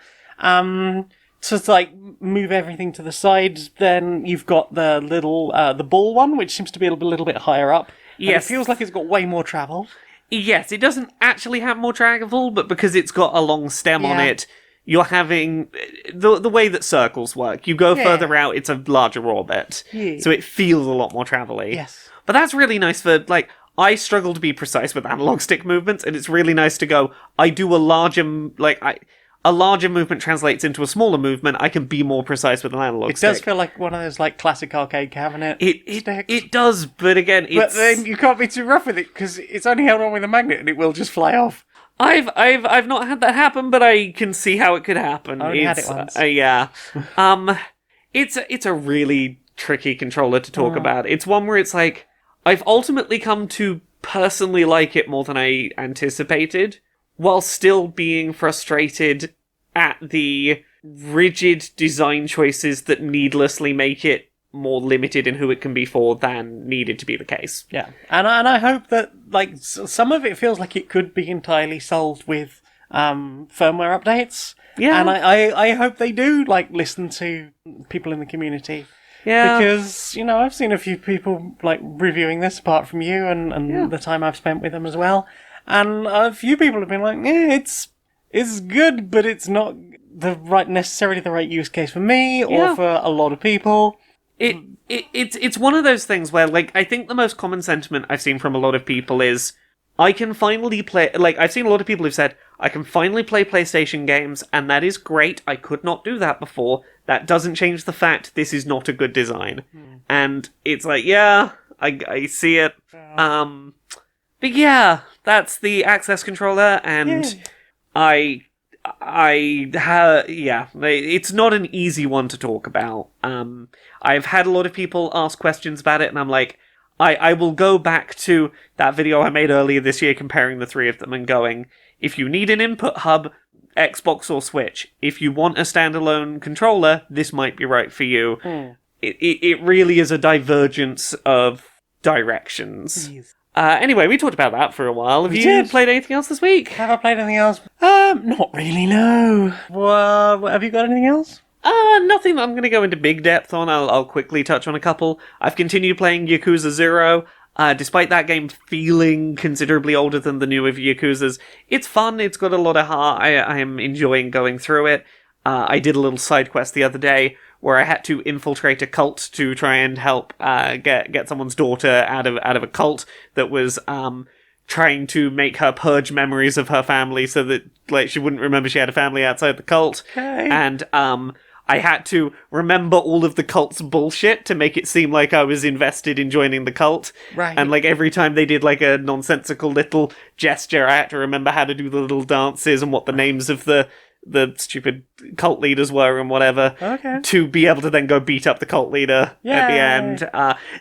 B: So it's like, move everything to the side, then you've got the little, the ball one, which seems to be a little bit higher up. And
A: Yes.
B: it feels like it's got way more travel.
A: Yes, it doesn't actually have more travel, but because it's got a long stem on
B: Yeah.
A: it, you're having the way that circles work. You go
B: Yeah.
A: further out, it's a larger orbit,
B: Yeah.
A: so it feels a lot more travel-y.
B: Yes.
A: But that's really nice for, like, I struggle to be precise with analog stick movements, and it's really nice to go, I do a larger, a larger movement translates into a smaller movement, I can be more precise with an analog
B: It
A: stick.
B: does feel like one of those, like, classic arcade cabinet sticks.
A: It does, but again,
B: But
A: it's...
B: then you can't be too rough with it, because it's only held on with a magnet, and it will just fly off.
A: I've not had that happen, but I can see how it could happen.
B: I only had it once.
A: Yeah. It's a really tricky controller to talk about. It's one where it's like, I've ultimately come to personally like it more than I anticipated, while still being frustrated at the rigid design choices that needlessly make it more limited in who it can be for than needed to be the case.
B: Yeah, and I hope that, like, some of it feels like it could be entirely solved with firmware updates.
A: Yeah.
B: And I hope they do, like, listen to people in the community.
A: Yeah.
B: Because, you know, I've seen a few people, like, reviewing this, apart from you, and the time I've spent with them as well. And a few people have been like, it's good, but it's not necessarily the right use case for me, or for a lot of people.
A: It's one of those things where, like, I think the most common sentiment I've seen from a lot of people is, I can finally play, like, I've seen a lot of people who've said, I can finally play PlayStation games, and that is great, I could not do that before. That doesn't change the fact this is not a good design. And it's like, yeah, I see it. But yeah, that's the Access controller, and it's not an easy one to talk about. I've had a lot of people ask questions about it, and I'm like, I will go back to that video I made earlier this year comparing the three of them and going, if you need an input hub, Xbox or Switch. If you want a standalone controller, this might be right for you. It really is a divergence of directions. Anyway, we talked about that for a while. Have you played anything else this week?
B: Have I played anything else? Not really, no. Well, have you got anything else?
A: Nothing that I'm going to go into big depth on. I'll quickly touch on a couple. I've continued playing Yakuza 0. Despite that game feeling considerably older than the newer Yakuzas, it's fun, it's got a lot of heart, I am enjoying going through it. I did a little side quest the other day where I had to infiltrate a cult to try and help get someone's daughter out of a cult that was trying to make her purge memories of her family so that, like, she wouldn't remember she had a family outside the cult.
B: Okay.
A: And I had to remember all of the cult's bullshit to make it seem like I was invested in joining the cult.
B: Right.
A: And, like, every time they did, like, a nonsensical little gesture, I had to remember how to do the little dances and what the names of the stupid cult leaders were and whatever.
B: Okay.
A: To be able to then go beat up the cult leader at the
B: Yay.
A: end.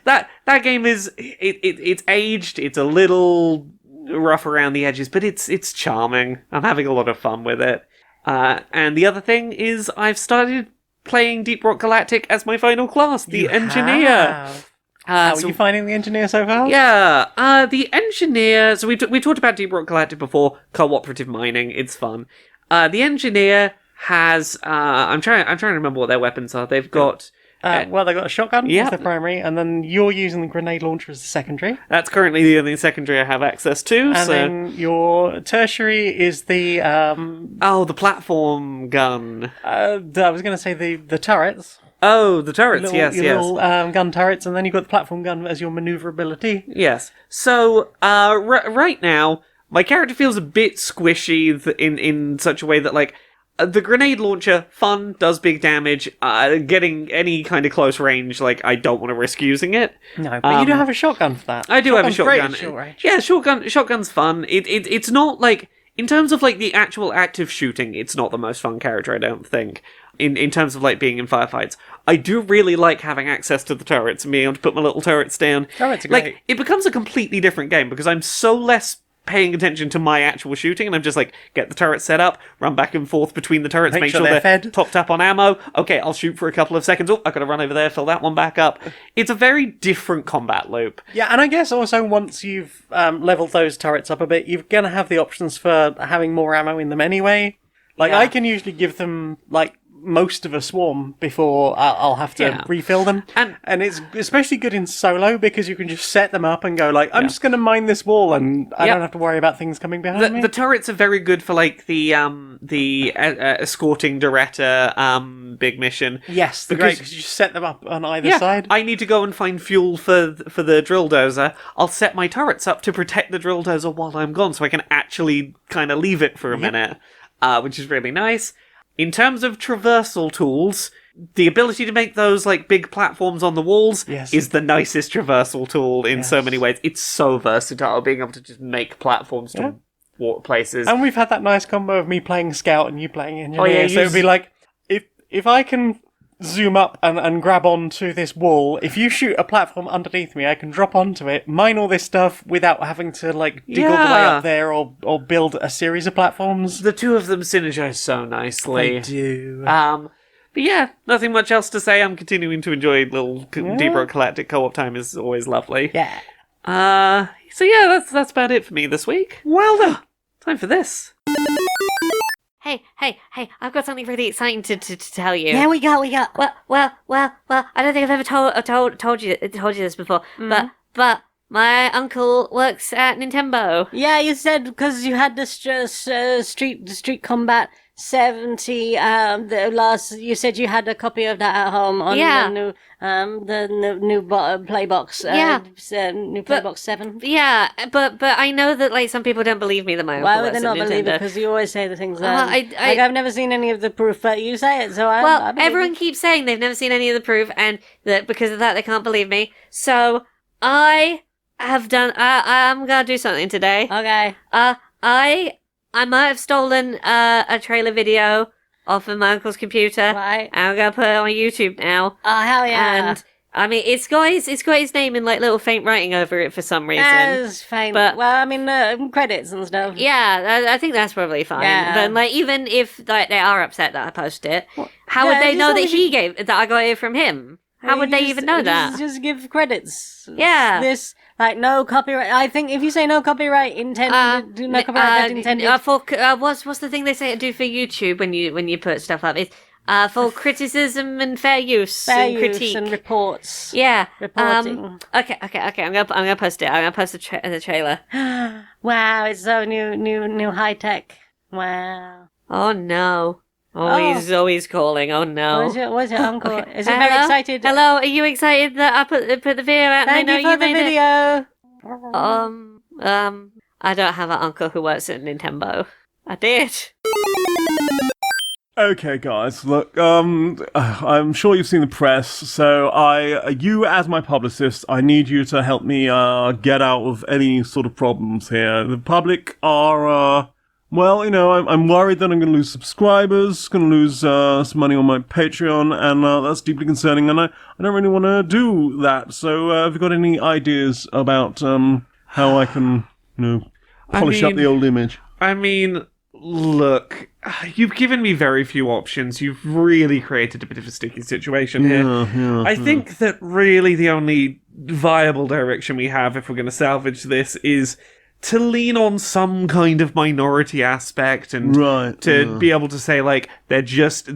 A: That game is... It's aged, it's a little rough around the edges, but it's charming. I'm having a lot of fun with it. And the other thing is I've started playing Deep Rock Galactic as my final class, the Engineer.
B: Have. How are
A: So-
B: you finding the Engineer so far?
A: Yeah, the Engineer... So we talked about Deep Rock Galactic before, cooperative mining, it's fun. The Engineer has... I'm trying to remember what their weapons are. They've got...
B: Well, they got a shotgun
A: Yeah.
B: as the primary, and then you're using the grenade launcher as the secondary.
A: That's currently the only secondary I have access to,
B: And
A: so...
B: then your tertiary is the,
A: Oh, the platform gun.
B: I was going to say the turrets.
A: Oh, the turrets,
B: Little,
A: yes.
B: little gun turrets, and then you've got the platform gun as your maneuverability.
A: Yes. So, right now, my character feels a bit squishy in such a way that, like, The grenade launcher, fun, does big damage. Getting any kind of close range, like, I don't want to risk using it.
B: No, but you do have a shotgun for that.
A: I do have a
B: Shotgun's great
A: shotgun.
B: at short range.
A: Yeah, shotgun's fun. It's not, like, in terms of, like, the actual active shooting, it's not the most fun character, I don't think. In terms of, like, being in firefights. I do really like having access to the turrets and being able to put my little turrets down.
B: Turrets are great.
A: Like, it becomes a completely different game because I'm so less paying attention to my actual shooting, and I'm just like, get the turret set up, run back and forth between the turrets, make sure they're
B: fed.
A: topped up on ammo. Okay, I'll shoot for a couple of seconds. Oh, I've got to run over there, fill that one back up. It's a very different combat loop.
B: Yeah, and I guess also once you've leveled those turrets up a bit, you're going to have the options for having more ammo in them anyway. Like,
A: Yeah.
B: I can usually give them, like, most of a swarm before I'll have to refill them. And it's especially good in solo because you can just set them up and go like, I'm just going to mine this wall and I don't have to worry about things coming behind me.
A: The turrets are very good for like the escorting Doretta big mission.
B: Yes,
A: because
B: because you just set them up on either side.
A: I need to go and find fuel for the drill dozer. I'll set my turrets up to protect the drill dozer while I'm gone, so I can actually kind of leave it for a minute, which is really nice. In terms of traversal tools, the ability to make those like big platforms on the walls is the nicest traversal tool in so many ways. It's so versatile, being able to just make platforms to walk places.
B: And we've had that nice combo of me playing Scout and you playing Engineer. So it'd be like, if I can zoom up and grab onto this wall, if you shoot a platform underneath me, I can drop onto it, mine all this stuff without having to like dig all the way up there or build a series of platforms.
A: The two of them synergize so nicely.
B: They do.
A: But yeah, nothing much else to say. I'm continuing to enjoy little Deep Rock Galactic co-op time is always lovely.
B: Yeah.
A: So yeah, that's about it for me this week.
B: Well done.
A: Time for this.
C: Hey, I've got something really exciting to tell you.
D: Yeah, we got.
C: Well, I don't think I've ever told you this before, but my uncle works at Nintendo.
D: Yeah, you said because you had the Street Combat 70. You said you had a copy of that at home on the new Playbox. New Playbox 7.
C: Yeah, but I know that like some people don't believe me that my uncle
D: Why would
C: works
D: they not
C: at
D: believe
C: Nintendo.
D: it? Because you always say the things.
C: I've
D: never seen any of the proof, but you say it, so I.
C: Well,
D: I believe
C: everyone
D: it.
C: keeps saying they've never seen any of the proof, and that because of that they can't believe me. So I have done. I'm gonna do something today.
D: Okay.
C: I might have stolen a trailer video off of my uncle's computer.
D: Right.
C: And I'm gonna put it on YouTube now.
D: Oh, hell yeah.
C: And I mean, it's got his name in like little faint writing over it for some reason.
D: That's fine.
C: But-
D: well, I mean, credits and stuff.
C: Yeah, I think that's probably fine.
D: Yeah.
C: But like, even if like they are upset that I posted it, how would
D: yeah,
C: they
D: just
C: know
D: as
C: that
D: long as
C: that I got it from him? How would they even know that?
D: Just give credits.
C: Yeah.
D: This, like, no copyright. I think if you say no copyright intended, no copyright intended.
C: What's the thing they say to do for YouTube when you put stuff up? It's for criticism and fair use
D: fair
C: and
D: use
C: critique
D: and reports.
C: Yeah.
D: Reporting.
C: Okay. I'm gonna post it. I'm gonna post the trailer.
D: Wow, it's so new high tech. Wow.
C: Oh no. He's always calling. Oh no.
D: Where's your uncle?
C: Okay.
D: Is he very excited?
C: Hello, are you excited that I put the video out?
D: Thank
C: and
D: you
C: they know
D: for the
C: made it?
D: video.
C: I don't have an uncle who works at Nintendo. I did.
E: Okay, guys, look, I'm sure you've seen the press, so you as my publicist, I need you to help me, get out of any sort of problems here. The public are, well, you know, I'm worried that I'm going to lose subscribers, going to lose some money on my Patreon, and that's deeply concerning, and I don't really want to do that. So have you got any ideas about how I can, polish up the old image?
A: I mean, look, you've given me very few options. You've really created a bit of a sticky situation here. I think that really the only viable direction we have if we're going to salvage this is to lean on some kind of minority aspect and to be able to say, like, they're just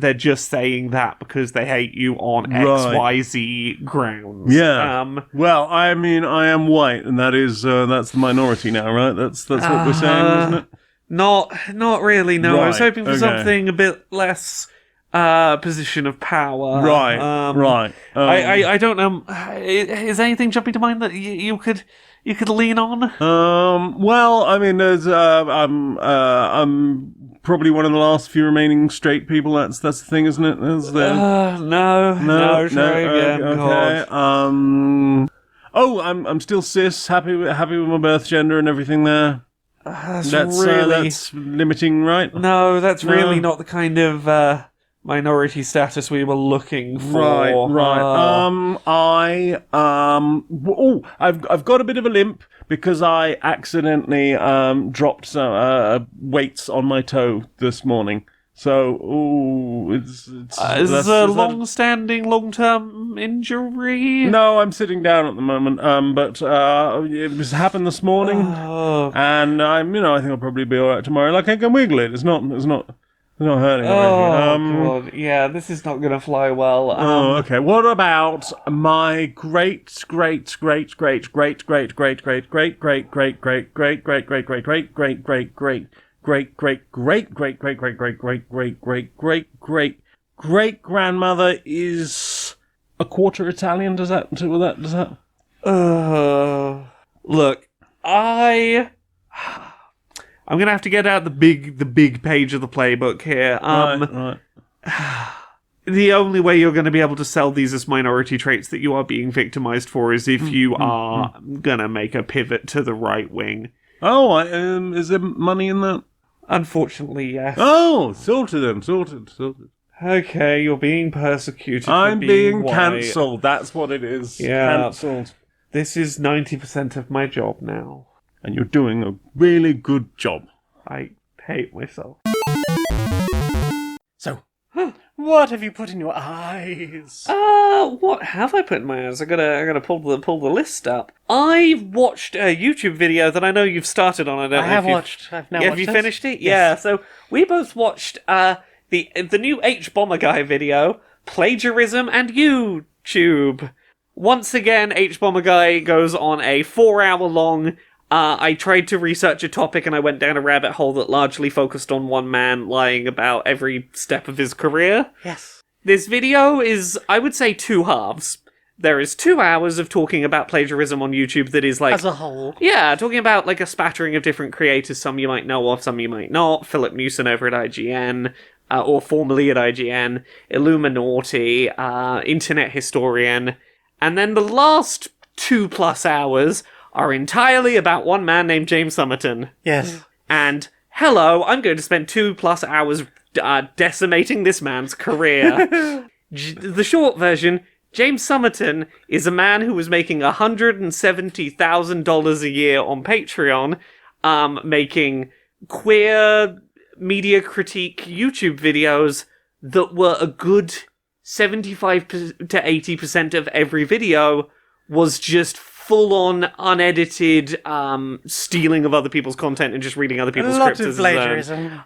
A: saying that because they hate you on XYZ grounds.
E: Yeah. Well, I mean, I am white, and that's the minority now, right? That's what we're saying, isn't it?
A: Not really, no. I was
E: Right,
A: hoping for
E: okay.
A: something a bit less position of power.
E: Right, right.
A: I don't know. Is anything jumping to mind that you could lean on?
E: Well, I mean, there's I'm probably one of the last few remaining straight people. That's the thing, isn't it? Is there?
A: No. Try again.
E: Okay.
A: God.
E: Oh, I'm still cis. Happy with my birth gender and everything there.
A: That's
E: That's limiting, right?
A: No, that's really not the kind of minority status we were looking for.
E: Right. I've got a bit of a limp because I accidentally dropped some weights on my toe this morning. So, it's
A: is this a long-standing, long-term injury?
E: No, I'm sitting down at the moment. But it was happened this morning, and I think I'll probably be all right tomorrow. Like I can wiggle it. It's not hurting.
A: God. Yeah, this is not going to fly well.
E: Okay. What about my great grandmother is a quarter Italian? Does that?
A: Look, I'm gonna have to get out the big page of the playbook here.
E: Right.
A: The only way you're going to be able to sell these as minority traits that you are being victimized for is if you are gonna make a pivot to the right wing.
E: Oh, is there money in that?
A: Unfortunately, yes.
E: Oh, sorted.
A: Okay, you're being persecuted.
E: I'm
A: for
E: being
A: white.
E: cancelled. That's what it is.
A: Yeah.
E: Cancelled.
A: This is 90% of my job now.
E: And you're doing a really good job.
A: I hate myself.
B: So, what have you put in your eyes?
A: What have I put in my eyes? I gotta pull the list up. I watched a YouTube video that I know you've started on. I've now
B: Have
A: watched you
B: it.
A: finished it?
B: Yes.
A: Yeah. So we both watched the new H Bomber Guy video, Plagiarism and You Tube. Once again, H Bomber Guy goes on a 4-hour-long. I tried to research a topic and I went down a rabbit hole that largely focused on one man lying about every step of his career.
B: Yes.
A: This video is, I would say, 2 halves. There is 2 hours of talking about plagiarism on YouTube that is like...
B: As a whole.
A: Yeah, talking about like a spattering of different creators, some you might know of, some you might not. Philip Newson over at IGN, or formerly at IGN, Illuminati, Internet Historian. And then the last 2+ hours are entirely about one man named James Somerton.
B: Yes.
A: And, hello, I'm going to spend 2+ hours decimating this man's career. The short version, James Somerton is a man who was making $170,000 a year on Patreon, making queer media critique YouTube videos that were a good 75 to 80% of every video was just full-on, unedited stealing of other people's content and just reading other people's scripts.
B: Lots of plagiarism.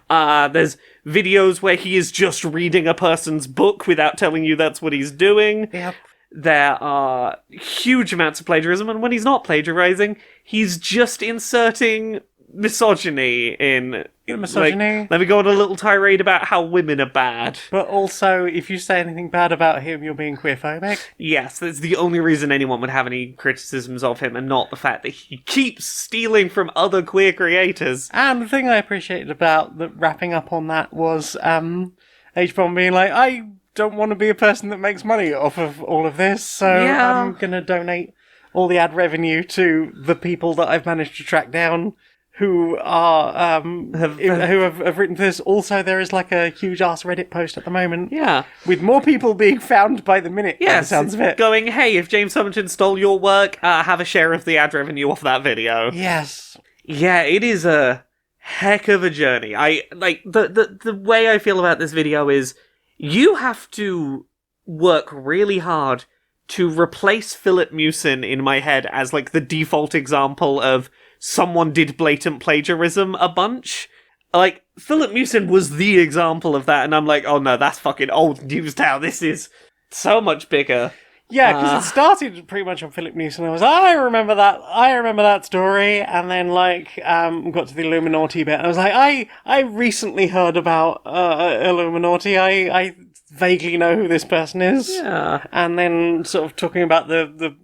A: There's videos where he is just reading a person's book without telling you that's what he's doing.
B: Yep.
A: There are huge amounts of plagiarism, and when he's not plagiarizing, he's just inserting misogyny in.
B: Misogyny.
A: Like, let me go on a little tirade about how women are bad.
B: But also, if you say anything bad about him, you're being queerphobic.
A: Yes, that's the only reason anyone would have any criticisms of him, and not the fact that he keeps stealing from other queer creators.
B: And the thing I appreciated about the wrapping up on that was H-Bomb being like, I don't want to be a person that makes money off of all of this, so I'm going to donate all the ad revenue to the people that I've managed to track down who are who have written this. Also, there is like a huge ass Reddit post at the moment.
A: Yeah.
B: With more people being found by the minute. By the
A: Yes,
B: sounds of it.
A: going, hey, if James Somerton stole your work, have a share of the ad revenue off that video.
B: Yes.
A: Yeah, it is a heck of a journey. I like the way I feel about this video is you have to work really hard to replace Philip Newson in my head as like the default example of someone did blatant plagiarism a bunch. Like, Philip Newson was the example of that, and I'm like, oh no, that's fucking old news now. This is so much bigger.
B: Yeah, because it started pretty much on Philip Newson. I was, I remember that story, and then got to the Illuminati bit, and I was like, I recently heard about Illuminati. I vaguely know who this person is.
A: Yeah.
B: And then sort of talking about the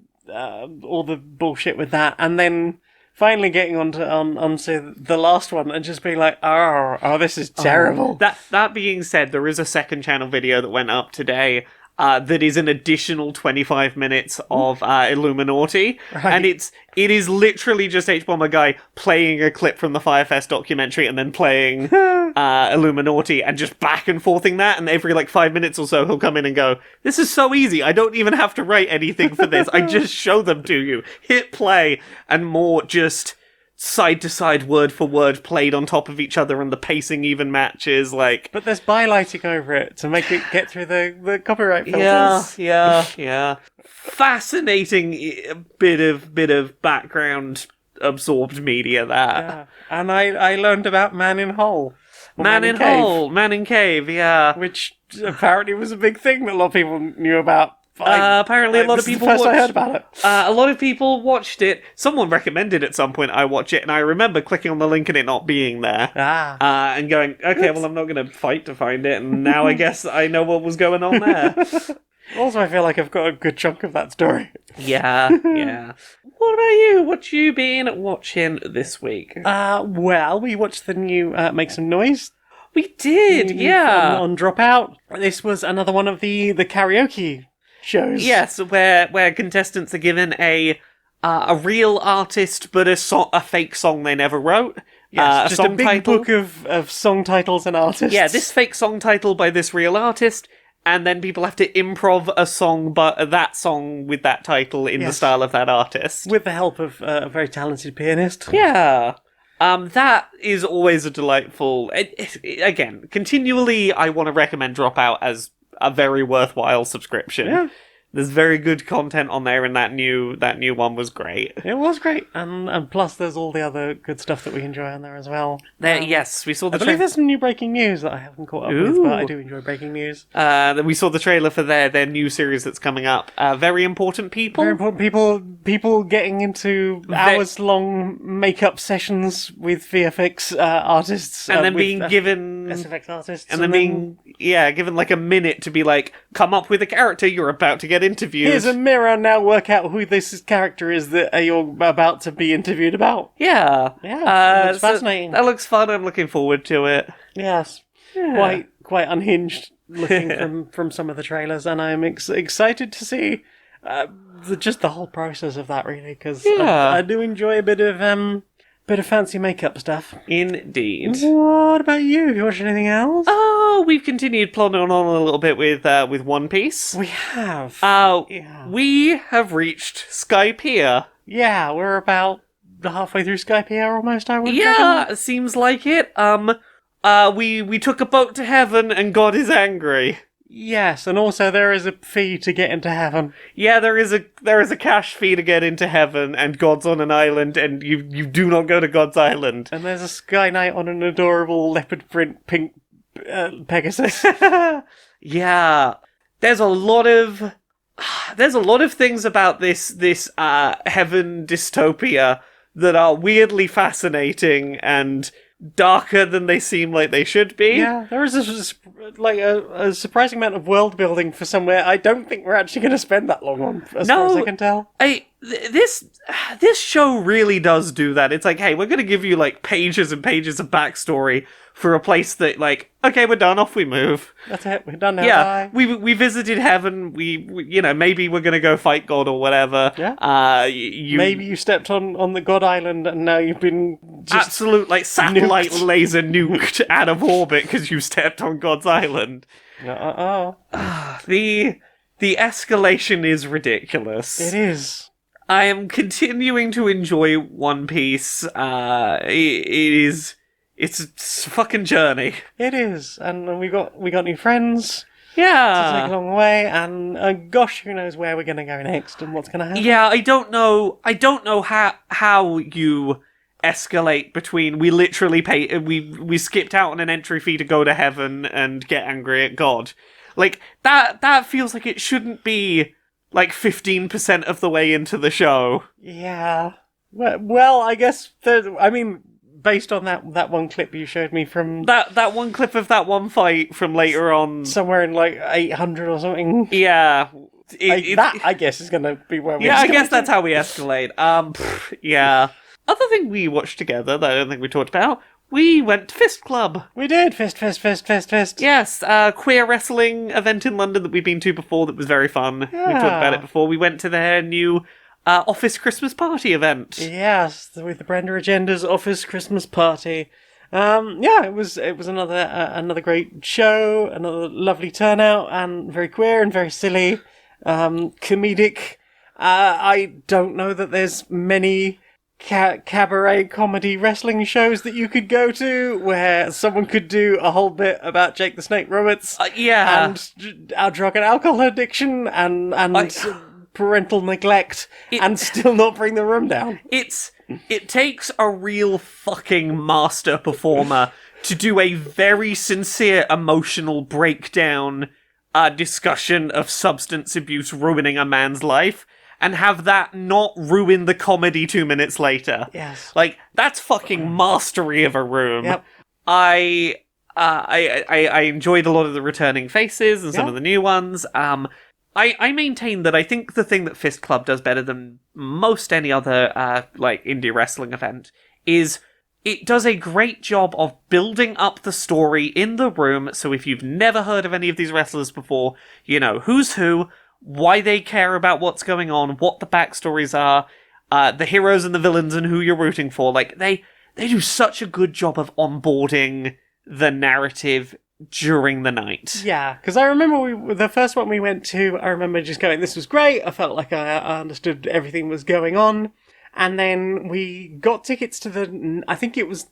B: all the bullshit with that, and then finally getting onto the last one and just being like, oh, this is terrible.
A: That being said, there is a second channel video that went up today that is an additional 25 minutes of Illuminati, and it is literally just H-Bomber Guy playing a clip from the Firefest documentary and then playing Illuminati and just back and forthing that, and every 5 minutes or so he'll come in and go, this is so easy, I don't even have to write anything for this, I just show them to you, hit play, and more just side to side, word for word, played on top of each other, and the pacing even matches.
B: But there's bylighting over it to make it get through the copyright filters.
A: Yeah. Fascinating bit of background absorbed media that.
B: Yeah. And I learned about Man in Hole.
A: Man in Hole, Man in Cave, yeah.
B: Which apparently was a big thing that a lot of people knew about.
A: Apparently a lot of people
B: First
A: watched,
B: I heard about it.
A: A lot of people watched it. Someone recommended at some point I watch it, and I remember clicking on the link and it not being there. And going, okay, well, I'm not going to fight to find it, and now I guess I know what was going on there.
B: Also, I feel like I've got a good chunk of that story.
A: Yeah. What about you? What you been watching this week?
B: Well, we watched the new Make Some Noise.
A: We did, yeah.
B: On Dropout. This was another one of the karaoke shows.
A: Yes, where contestants are given a real artist but a fake song they never wrote.
B: Yes, just a big
A: title.
B: book of song titles and artists.
A: Yeah, this fake song title by this real artist, and then people have to improv a song, but that song with that title in the style of that artist.
B: With the help of a very talented pianist.
A: Yeah. That is always a delightful... Again, continually I want to recommend Dropout as a very worthwhile subscription.
B: Yeah.
A: There's very good content on there, and that new one was great.
B: It was great, and plus there's all the other good stuff that we enjoy on there as well.
A: Yes, we saw the
B: I believe there's some new breaking news that I haven't caught up with, but I do enjoy breaking news.
A: We saw the trailer for their new series that's coming up. Very Important People.
B: Very important people getting into hours-long makeup sessions with VFX artists.
A: And then being given...
B: SFX artists.
A: And then being, given a minute to be come up with a character you're about to get interviewed.
B: Here's a mirror, now work out who this character is that you're about to be interviewed about.
A: Yeah.
B: Yeah, it's fascinating.
A: That looks fun, I'm looking forward to it.
B: Yes.
A: Yeah.
B: Quite unhinged looking from some of the trailers, and I'm excited to see just the whole process of that, really, because I do enjoy a bit of fancy makeup stuff.
A: Indeed.
B: What about you? Have you watched anything else?
A: Oh, we've continued plodding on a little bit with One Piece.
B: We have.
A: We have reached Skypiea.
B: Yeah, we're about halfway through Skypiea almost, I would
A: reckon. Seems like it. We took a boat to heaven and God is angry.
B: Yes, and also there is a fee to get into heaven.
A: Yeah, there is a cash fee to get into heaven, and God's on an island, and you do not go to God's island.
B: And there's a Sky Knight on an adorable leopard print pink Pegasus.
A: Yeah, there's a lot of things about this heaven dystopia that are weirdly fascinating and darker than they seem like they should be.
B: Yeah, there is a surprising amount of world building for somewhere I don't think we're actually going to spend that long on, as far as I can tell.
A: This show really does do that. It's hey, we're going to give you pages and pages of backstory for a place that okay, we're done, off we move.
B: That's it, we're done now.
A: Yeah,
B: bye.
A: we visited heaven. We maybe we're going to go fight God or whatever.
B: Yeah. Maybe you stepped on the God Island and now you've been just
A: absolute satellite laser nuked out of orbit because you stepped on God's island. The escalation is ridiculous.
B: It is.
A: I am continuing to enjoy One Piece. It's a fucking journey.
B: It is, and we got new friends.
A: Yeah,
B: to take along the way, and gosh, who knows where we're going to go next and what's going to happen.
A: Yeah, I don't know how you escalate between we literally we skipped out on an entry fee to go to heaven and get angry at God. That feels like it shouldn't be 15% of the way into the show.
B: Yeah. Well, I guess based on that one clip you showed me from
A: That one clip of that one fight from later on.
B: somewhere in like 800 or something.
A: Yeah.
B: That, I guess, is going to be where we
A: Yeah, I
B: escalate
A: guess
B: to.
A: that's how we escalate. Yeah. Other thing we watched together that I don't think we talked about, we went to Fist Club.
B: We did. Fist.
A: Yes, queer wrestling event in London that we've been to before that was very fun. We've talked about it before. We went to their new office Christmas party event.
B: Yes, with the Brenda Agenda's office Christmas party. Yeah, it was another great show, another lovely turnout, and very queer and very silly, comedic. I don't know that there's many cabaret comedy wrestling shows that you could go to where someone could do a whole bit about Jake the Snake Roberts,
A: Yeah.
B: and our drug and alcohol addiction, and parental neglect, and still not bring the room down.
A: It takes a real fucking master performer to do a very sincere emotional breakdown discussion of substance abuse ruining a man's life and have that not ruin the comedy 2 minutes later.
B: Yes.
A: Like, that's fucking mastery of a room.
B: Yep.
A: I enjoyed a lot of the returning faces and some of the new ones. I maintain that I think the thing that Fist Club does better than most any other indie wrestling event is it does a great job of building up the story in the room. So if you've never heard of any of these wrestlers before, you know who's who, why they care about what's going on, what the backstories are, the heroes and the villains and who you're rooting for. Like they do such a good job of onboarding the narrative during the night.
B: Yeah, because I remember the first one we went to, I remember just going, this was great, I felt like I understood everything was going on, and then we got tickets to I think it was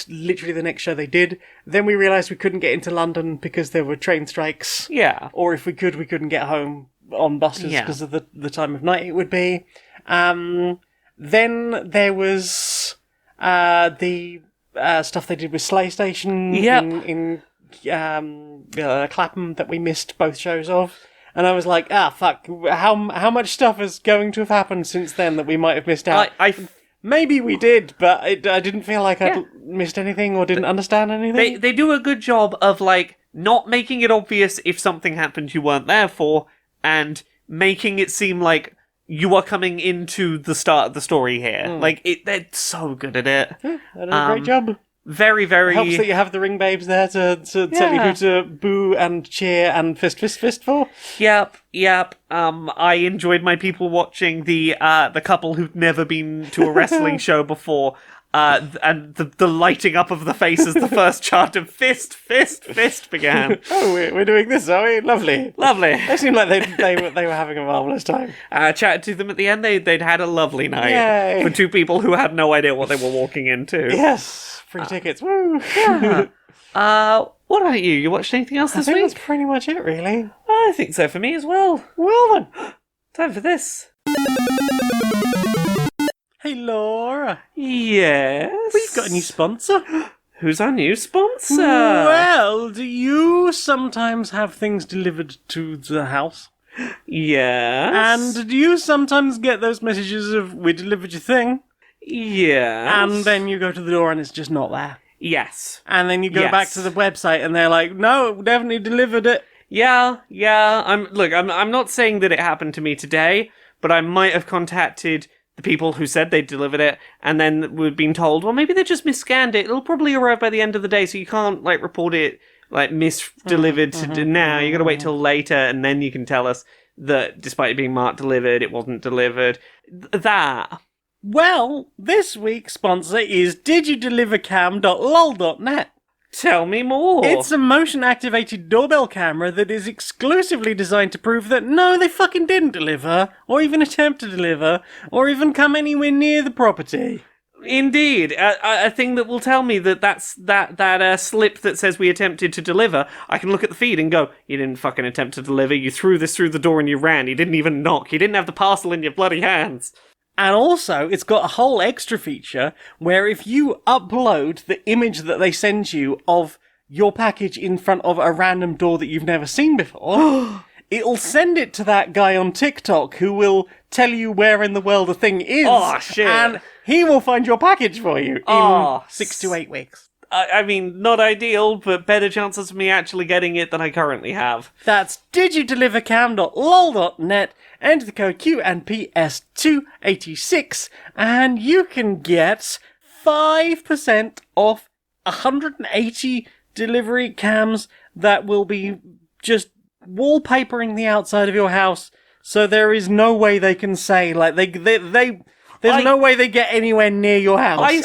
B: literally the next show they did, then we realised we couldn't get into London because there were train strikes,
A: Yeah.
B: or if we couldn't get home on buses because of the time of night it would be. Then there was the stuff they did with Slay Station in Clapham that we missed both shows of, and I was like, fuck, how much stuff is going to have happened since then that we might have missed out? Maybe we did, but I didn't feel like I'd missed anything or didn't understand anything.
A: They do a good job of not making it obvious if something happened you weren't there for, and making it seem like you are coming into the start of the story here. They're so good at it.
B: Yeah, they did a great job.
A: Very, very...
B: Helps that you have the ring babes there to tell you who to boo and cheer and fist for.
A: Yep. I enjoyed my people watching the couple who'd never been to a wrestling show before, and the lighting up of the face as the first chant of fist began.
B: Oh, we're doing this, are we? Lovely.
A: Lovely.
B: They seemed like they were having a marvellous time.
A: Chatted to them at the end, they'd had a lovely night.
B: Yay.
A: For two people who had no idea what they were walking into.
B: Yes. Free tickets, woo!
A: Yeah. What about you? You watched anything else
B: I
A: this
B: think
A: week?
B: that's pretty much it, really.
A: I think so for me as well.
B: Well then.
A: Time for this.
B: Hey, Laura.
A: Yes?
B: We've got a new sponsor.
A: Who's our new sponsor?
B: Well, do you sometimes have things delivered to the house?
A: Yes.
B: And do you sometimes get those messages of, we delivered your thing?
A: Yes.
B: And then you go to the door and it's just not there.
A: Yes.
B: And then you go
A: Yes.
B: back to the website and they're like, no, definitely delivered it.
A: Yeah. I'm not saying that it happened to me today, but I might have contacted the people who said they delivered it, and then we've been told, well, maybe they just misscanned it. It'll probably arrive by the end of the day, so you can't report it misdelivered to now. You got to wait till later, and then you can tell us that despite it being marked delivered, it wasn't delivered. That.
B: Well, this week's sponsor is digidelivercam.lol.net.
A: Tell me more.
B: It's a motion-activated doorbell camera that is exclusively designed to prove that no, they fucking didn't deliver, or even attempt to deliver, or even come anywhere near the property.
A: Indeed, a thing that will tell me that's that slip that says we attempted to deliver. I can look at the feed and go, you didn't fucking attempt to deliver. You threw this through the door and you ran. You didn't even knock. You didn't have the parcel in your bloody hands.
B: And also, it's got a whole extra feature where if you upload the image that they send you of your package in front of a random door that you've never seen before, it'll send it to that guy on TikTok who will tell you where in the world a thing is.
A: Oh, shit.
B: And he will find your package for you in 6 to 8 weeks.
A: I mean, not ideal, but better chances of me actually getting it than I currently have.
B: That's digidelivercam.lol.net. Enter the code Q&PS286 and you can get 5% off 180 delivery cams that will be just wallpapering the outside of your house. So there is no way they can say, like, there's no way they get anywhere near your house.
A: I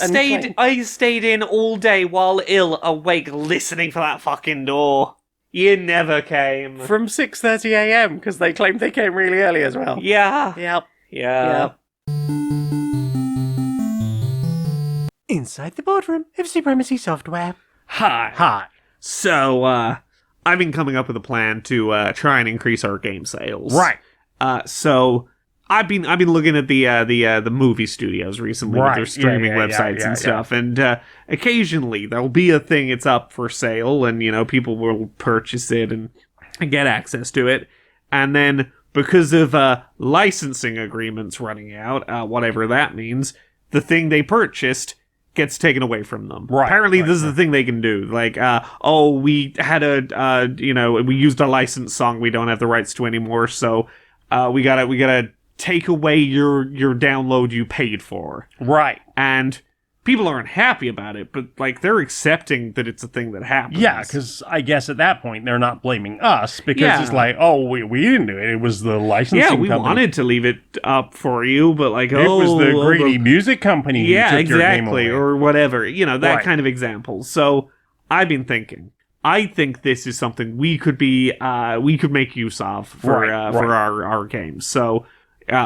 A: stayed in all day while ill, awake, listening for that fucking door. You never came.
B: From 6:30 a.m. because they claimed they came really early as well.
A: Yeah.
B: Yep.
A: Yeah.
B: Inside the boardroom of Supremacy Software.
A: Hi. So, I've been coming up with a plan to try and increase our game sales.
B: Right.
A: So I've been looking at the movie studios recently with their streaming websites and stuff, and occasionally there'll be a thing it's up for sale, and people will purchase it and get access to it, and then because of licensing agreements running out, whatever that means, the thing they purchased gets taken away from them.
E: Right.
A: Apparently, this is the thing they can do. Like, we had we used a licensed song we don't have the rights to anymore, so we gotta take away your download you paid for.
E: Right.
A: And people aren't happy about it, but like they're accepting that it's a thing that happens.
E: Yeah, because I guess at that point they're not blaming us because it's like, oh, we didn't do it. It was the licensing company.
A: Yeah, we wanted to leave it up for you, but like,
E: it was the greedy music company.
A: Yeah,
E: who took your game
A: exactly,
E: away.
A: or whatever. That
E: Right.
A: kind of example. So I've been thinking. I think this is something we could make use of for our games. So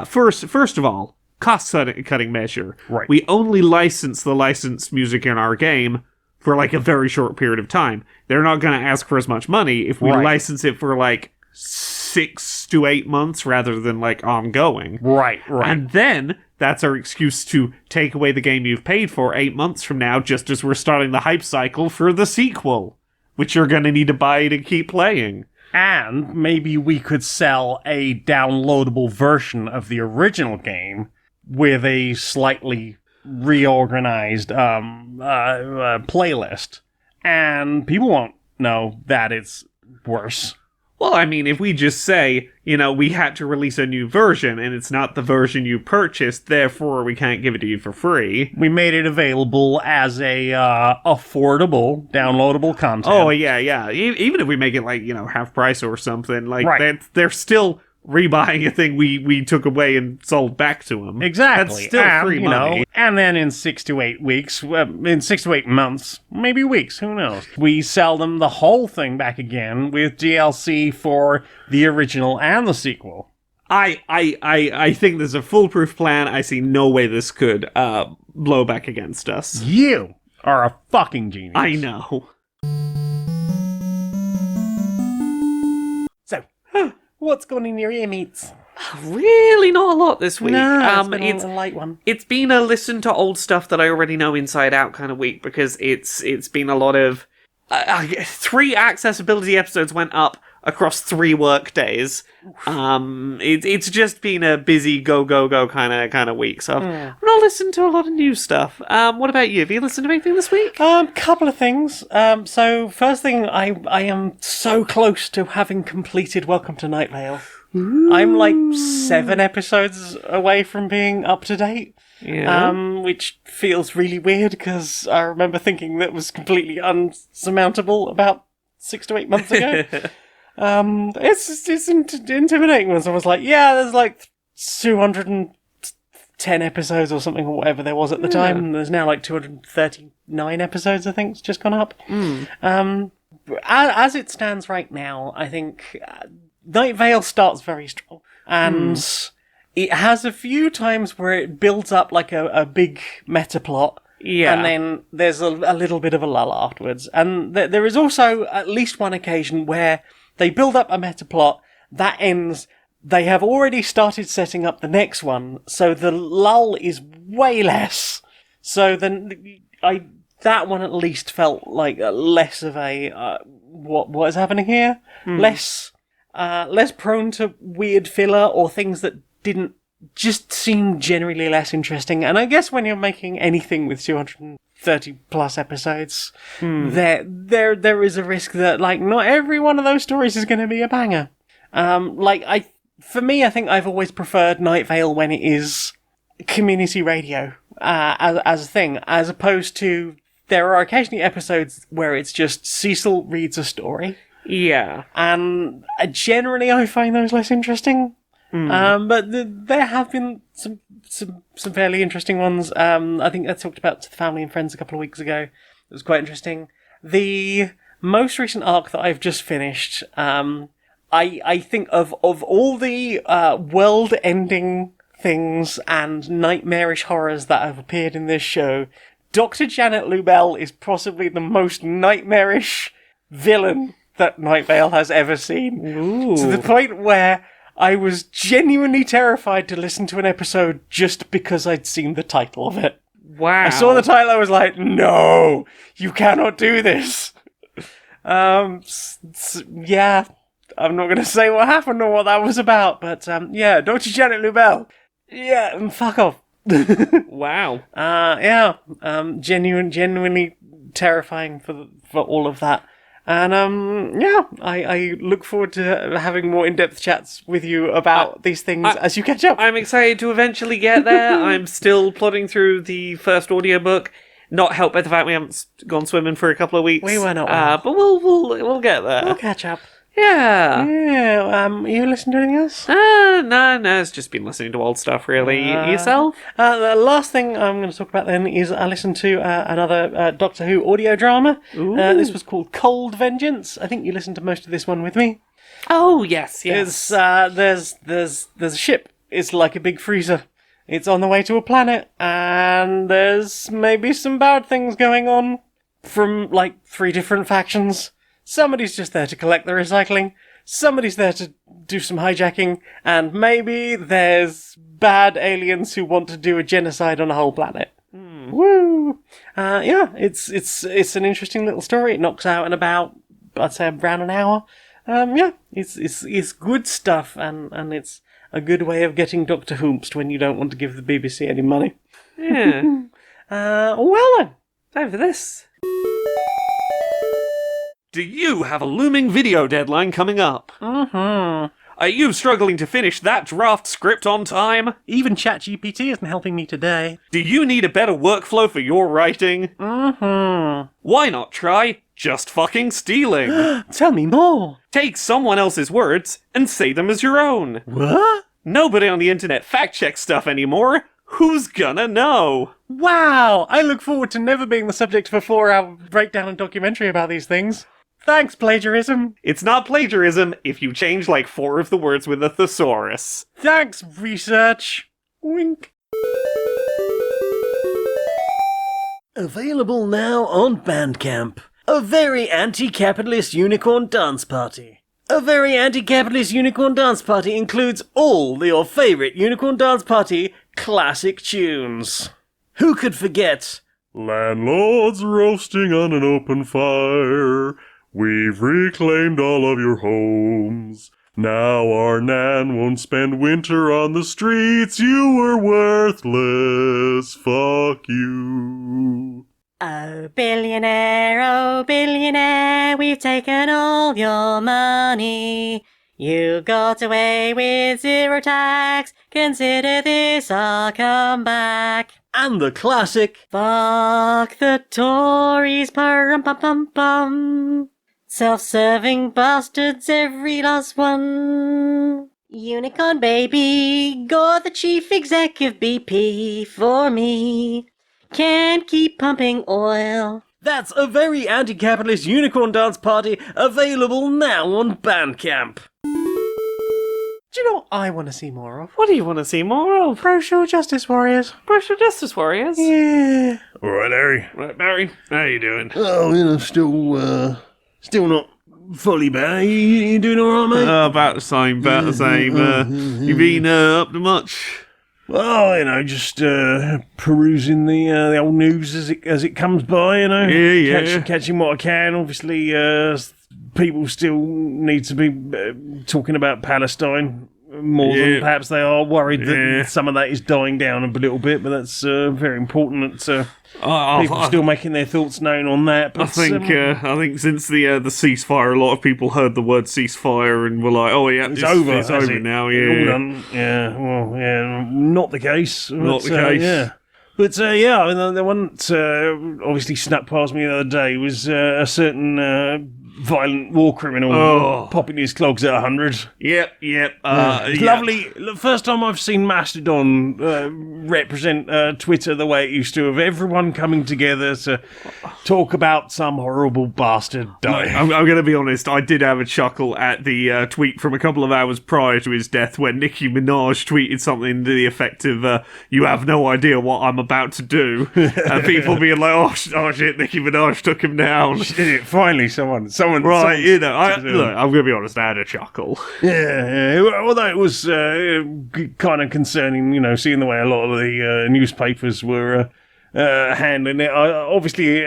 A: first of all, cost-cutting measure.
E: Right.
A: We only license the licensed music in our game for like a very short period of time. They're not going to ask for as much money if we license it for like 6 to 8 months rather than like ongoing.
E: Right.
A: And then that's our excuse to take away the game you've paid for 8 months from now, just as we're starting the hype cycle for the sequel, which you're going to need to buy to keep playing.
E: And maybe we could sell a downloadable version of the original game with a slightly reorganized playlist. And people won't know that it's worse.
A: Well, I mean, if we just say, we had to release a new version and it's not the version you purchased, therefore we can't give it to you for free.
E: We made it available as a affordable, downloadable content.
A: Oh, yeah. Even if we make it like, half price or something, like they're still rebuying a thing we took away and sold back to them.
E: Exactly.
A: That's still free money.
E: And then in 6 to 8 weeks, in 6 to 8 months, maybe weeks, who knows? We sell them the whole thing back again with DLC for the original and the sequel.
A: I think there's a foolproof plan. I see no way this could blow back against us.
E: You are a fucking genius.
A: I know.
B: So, what's going in your ear meats?
A: Really not a lot this week.
B: No, it's been a light one.
A: It's been a listen to old stuff that I already know inside out kind of week, because it's been a lot of 3 accessibility episodes went up across 3 work days. It's just been a busy go kind of week. So I've not listened to a lot of new stuff. What about you? Have you listened to anything this week?
B: Couple of things. So first thing, I am so close to having completed Welcome to Night Vale. I'm like 7 episodes away from being up to date.
A: Yeah.
B: Which feels really weird because I remember thinking that was completely unsurmountable about 6 to 8 months ago. It's intimidating when someone's like, yeah, there's like 210 episodes or something, or whatever there was at the time. And there's now like 239 episodes, I think, it's just gone up. As it stands right now, I think Night Vale starts very strong. And it has a few times where it builds up like a big meta plot.
A: Yeah.
B: And then there's a little bit of a lull afterwards. And there is also at least one occasion where they build up a meta plot, that ends, they have already started setting up the next one, so the lull is way less. So then that one at least felt like less of a what is happening here? Less less prone to weird filler or things that didn't just seem generally less interesting. And I guess when you're making anything with 230 plus episodes, there is a risk that like not every one of those stories is going to be a banger. For me, I think I've always preferred Night Vale when it is community radio as a thing, as opposed to there are occasionally episodes where it's just Cecil reads a story.
A: Yeah.
B: And generally I find those less interesting. But there have been some fairly interesting ones. I think I talked about To the Family and Friends a couple of weeks ago. It was quite interesting. The most recent arc that I've just finished, I think of all the world-ending things and nightmarish horrors that have appeared in this show, Dr. Janet Lubell is possibly the most nightmarish villain that Night Vale has ever seen.
A: Ooh.
B: To the point where I was genuinely terrified to listen to an episode just because I'd seen the title of it.
A: Wow.
B: I saw the title, I was like, no, you cannot do this. Yeah, I'm not going to say what happened or what that was about, but yeah, Dr. Janet Lubell. Yeah, fuck off.
A: Wow.
B: Genuinely terrifying for all of that. And yeah, I look forward to having more in-depth chats with you about these things as you catch up.
A: I'm excited to eventually get there. I'm still plodding through the first audiobook, not helped by the fact we haven't gone swimming for a couple of weeks.
B: We were not well.
A: But we'll get there.
B: We'll catch up.
A: Yeah.
B: Yeah. You listen to anything else?
A: No, it's just been listening to old stuff, really. Yourself?
B: The last thing I'm going to talk about then is I listened to another Doctor Who audio drama. This was called Cold Vengeance. I think you listened to most of this one with me.
A: Oh, yes.
B: There's a ship. It's like a big freezer. It's on the way to a planet, and there's maybe some bad things going on from like 3 different factions. Somebody's just there to collect the recycling, somebody's there to do some hijacking, and maybe there's bad aliens who want to do a genocide on a whole planet. Woo! Yeah, it's an interesting little story. It knocks out in about, I'd say, around an hour. Yeah, it's good stuff, and it's a good way of getting Dr. Whomst when you don't want to give the BBC any money.
A: Yeah.
B: Well then,
A: Time for this. Do you have a looming video deadline coming up?
B: Mm-hmm.
A: Are you struggling to finish that draft script on time?
B: Even ChatGPT isn't helping me today.
A: Do you need a better workflow for your writing?
B: Mm-hmm.
A: Why not try just fucking stealing?
B: Tell me more.
A: Take someone else's words and say them as your own.
B: What?
A: Nobody on the internet fact-checks stuff anymore. Who's gonna know?
B: Wow! I look forward to never being the subject of a 4-hour breakdown and documentary about these things. Thanks, plagiarism.
A: It's not plagiarism if you change like 4 of the words with a thesaurus.
B: Thanks, research. Wink. Available now on Bandcamp. A very anti-capitalist unicorn dance party. A very anti-capitalist unicorn dance party includes all your favourite unicorn dance party classic tunes. Who could forget?
E: Landlords roasting on an open fire. We've reclaimed all of your homes. Now our Nan won't spend winter on the streets. You were worthless. Fuck you.
D: Oh billionaire, we've taken all your money. You got away with 0 tax. Consider this our comeback.
B: And the classic.
D: Fuck the Tories, pum-pum-pum-pum. Self-serving bastards, every last one. Unicorn baby, Gore the chief exec of BP for me. Can't keep pumping oil.
B: That's a very anti-capitalist unicorn dance party available now on Bandcamp. Do you know what I want to see more of?
A: What do you want to see more of?
B: Pro-show justice warriors.
A: Social Justice Warriors?
B: Yeah.
E: All right, Harry.
A: Right, Barry, how you doing?
E: Oh, still not fully bad. You doing all right, mate?
A: About the same, You been up to much?
E: Well, just perusing the old news as it comes by,
A: Yeah.
E: catching what I can. Obviously, people still need to be talking about Palestine more than perhaps they are. Worried that some of that is dying down a little bit, but that's very important that people are still making their thoughts known on that. But,
A: I think since the ceasefire, a lot of people heard the word ceasefire and were like, "Oh yeah,
E: it's over.
A: It's over now." Yeah,
E: all done. Yeah. Well, yeah, not the case.
A: Not the case.
E: Yeah. But the one that obviously snuck past me the other day was a certain violent war criminal popping his clogs at 100.
A: Yep.
E: It's lovely. The first time I've seen Mastodon represent Twitter the way it used to, of everyone coming together to talk about some horrible bastard dying.
A: I'm going to be honest, I did have a chuckle at the tweet from a couple of hours prior to his death when Nicki Minaj tweeted something to the effect of, "You have no idea what I'm about to do." And people being like, oh shit, Nicki Minaj took him down.
E: She did it, finally, someone.
A: Right, look, I'm going to be honest, I had a chuckle.
E: Yeah. Although it was kind of concerning, seeing the way a lot of the newspapers were handling it. Obviously,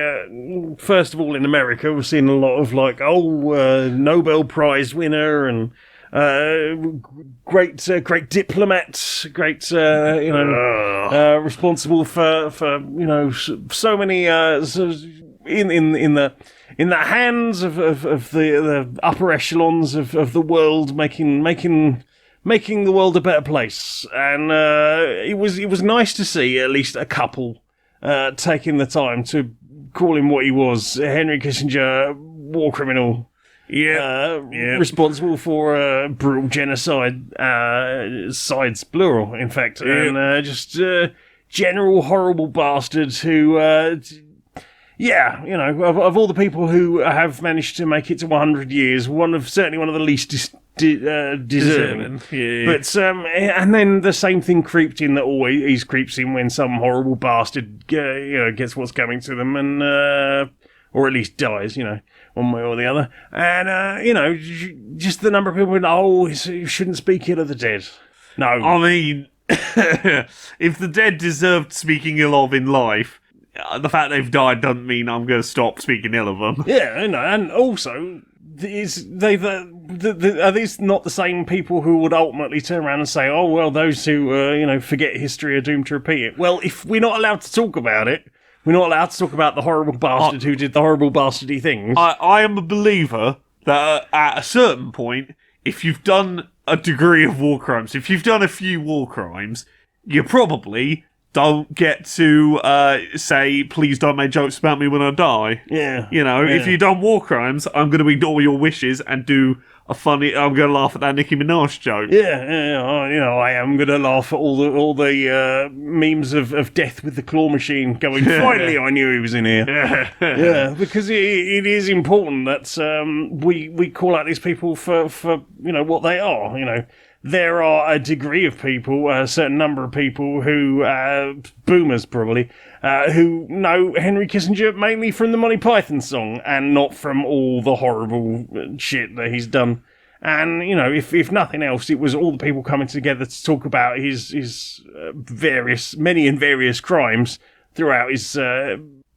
E: first of all, in America, we're seeing a lot of Nobel Prize winner and great diplomat, great responsible for so many in the hands of the upper echelons of the world, making the world a better place. And it was nice to see at least a couple taking the time to call him what he was: Henry Kissinger, war criminal. Responsible for brutal genocide, sides plural, in fact, and just general horrible bastards who, of all the people who have managed to make it to 100 years, certainly one of the least deserving.
A: Yeah.
E: But and then the same thing creeped in that always creeps in when some horrible bastard gets what's coming to them and or at least dies, one way or the other. And just the number of people you shouldn't speak ill of the dead. No,
A: I mean, if the dead deserved speaking ill of in life, the fact they've died doesn't mean I'm going to stop speaking ill of them.
E: Yeah, and also, are these not the same people who would ultimately turn around and say, "Oh well, those who forget history are doomed to repeat it"? Well, if we're not allowed to talk about it, we're not allowed to talk about the horrible bastard who did the horrible bastardy things.
A: I am a believer that at a certain point, if you've done a degree of war crimes, if you've done a few war crimes, you probably don't get to say, "Please don't make jokes about me when I die."
E: Yeah.
A: If you've done war crimes, I'm going to ignore your wishes and do I'm going to laugh at that Nicki Minaj joke.
E: Yeah. I am going to laugh at all the memes of death with the claw machine going, "Finally, I knew he was in here." Yeah, because it is important that we call out these people for what they are. There are a degree of people, a certain number of people who, boomers probably, who know Henry Kissinger mainly from the Monty Python song and not from all the horrible shit that he's done. And, if nothing else, it was all the people coming together to talk about his many and various crimes throughout his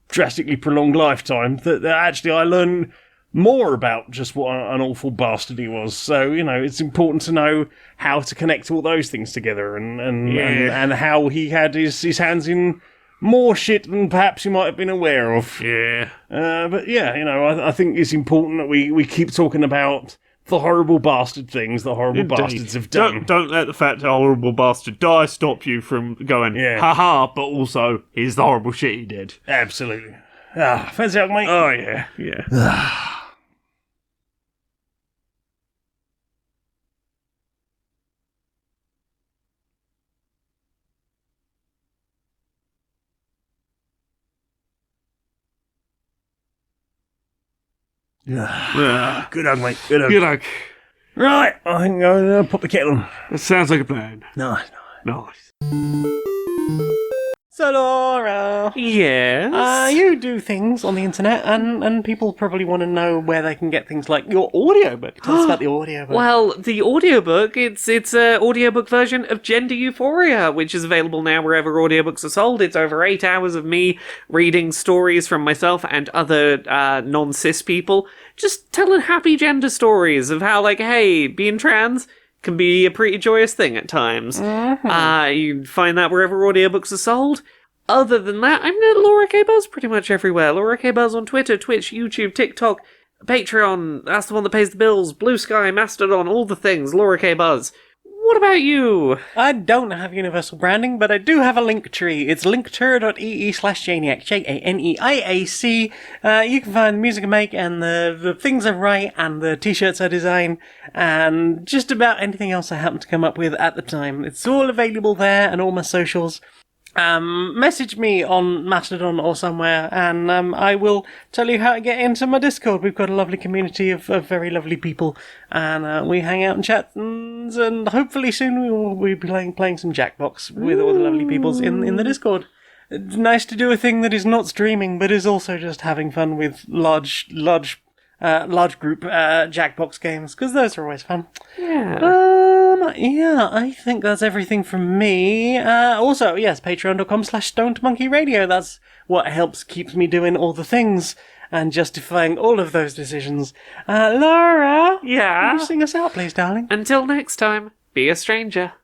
E: drastically prolonged lifetime that actually I learned more about just what an awful bastard he was. So, it's important to know how to connect all those things together and how he had his hands in more shit than perhaps you might have been aware of.
A: Yeah.
E: I think it's important that we keep talking about the horrible bastard things the horrible bastards have done.
A: Don't let the fact that a horrible bastard die stop you from going, haha, but also, here's the horrible shit he did.
E: Absolutely. Fancy out, mate?
A: Oh, yeah.
E: Yeah. Good hug, mate. Good hug.
A: Good luck.
E: Right, I think I'm going to pop the kettle on.
A: That sounds like a plan.
E: Nice.
A: Nice.
B: So, Laura,
A: Yes.
B: you do things on the internet, and people probably want to know where they can get things like your audiobook. Tell us about the audiobook.
A: Well, the audiobook, it's a audiobook version of Gender Euphoria, which is available now wherever audiobooks are sold. It's over 8 hours of me reading stories from myself and other non-cis people, just telling happy gender stories of how, like, hey, being trans can be a pretty joyous thing at times. You can find that wherever audiobooks are sold. Other than that, I'm Laura K. Buzz pretty much everywhere. Laura K. Buzz on Twitter, Twitch, YouTube, TikTok, Patreon, that's the one that pays the bills, Blue Sky, Mastodon, all the things, Laura K. Buzz. What about you?
B: I don't have universal branding, but I do have a link tree. It's linktree.ee/Janiac, Janiac. You can find the music I make and the things I write and the t-shirts I design and just about anything else I happen to come up with at the time. It's all available there and all my socials. Message me on Mastodon or somewhere, and I will tell you how to get into my Discord. We've got a lovely community of very lovely people, and we hang out and chat, and hopefully soon we will be playing some Jackbox with all the lovely peoples in the Discord. It's nice to do a thing that is not streaming, but is also just having fun with large group Jackbox games, because those are always fun. Yeah, I think that's everything from me. Also, yes, patreon.com/stonedmonkeyradio. That's what keeps me doing all the things and justifying all of those decisions. Laura?
A: Yeah?
B: Will you sing us out, please, darling?
A: Until next time, be a stranger.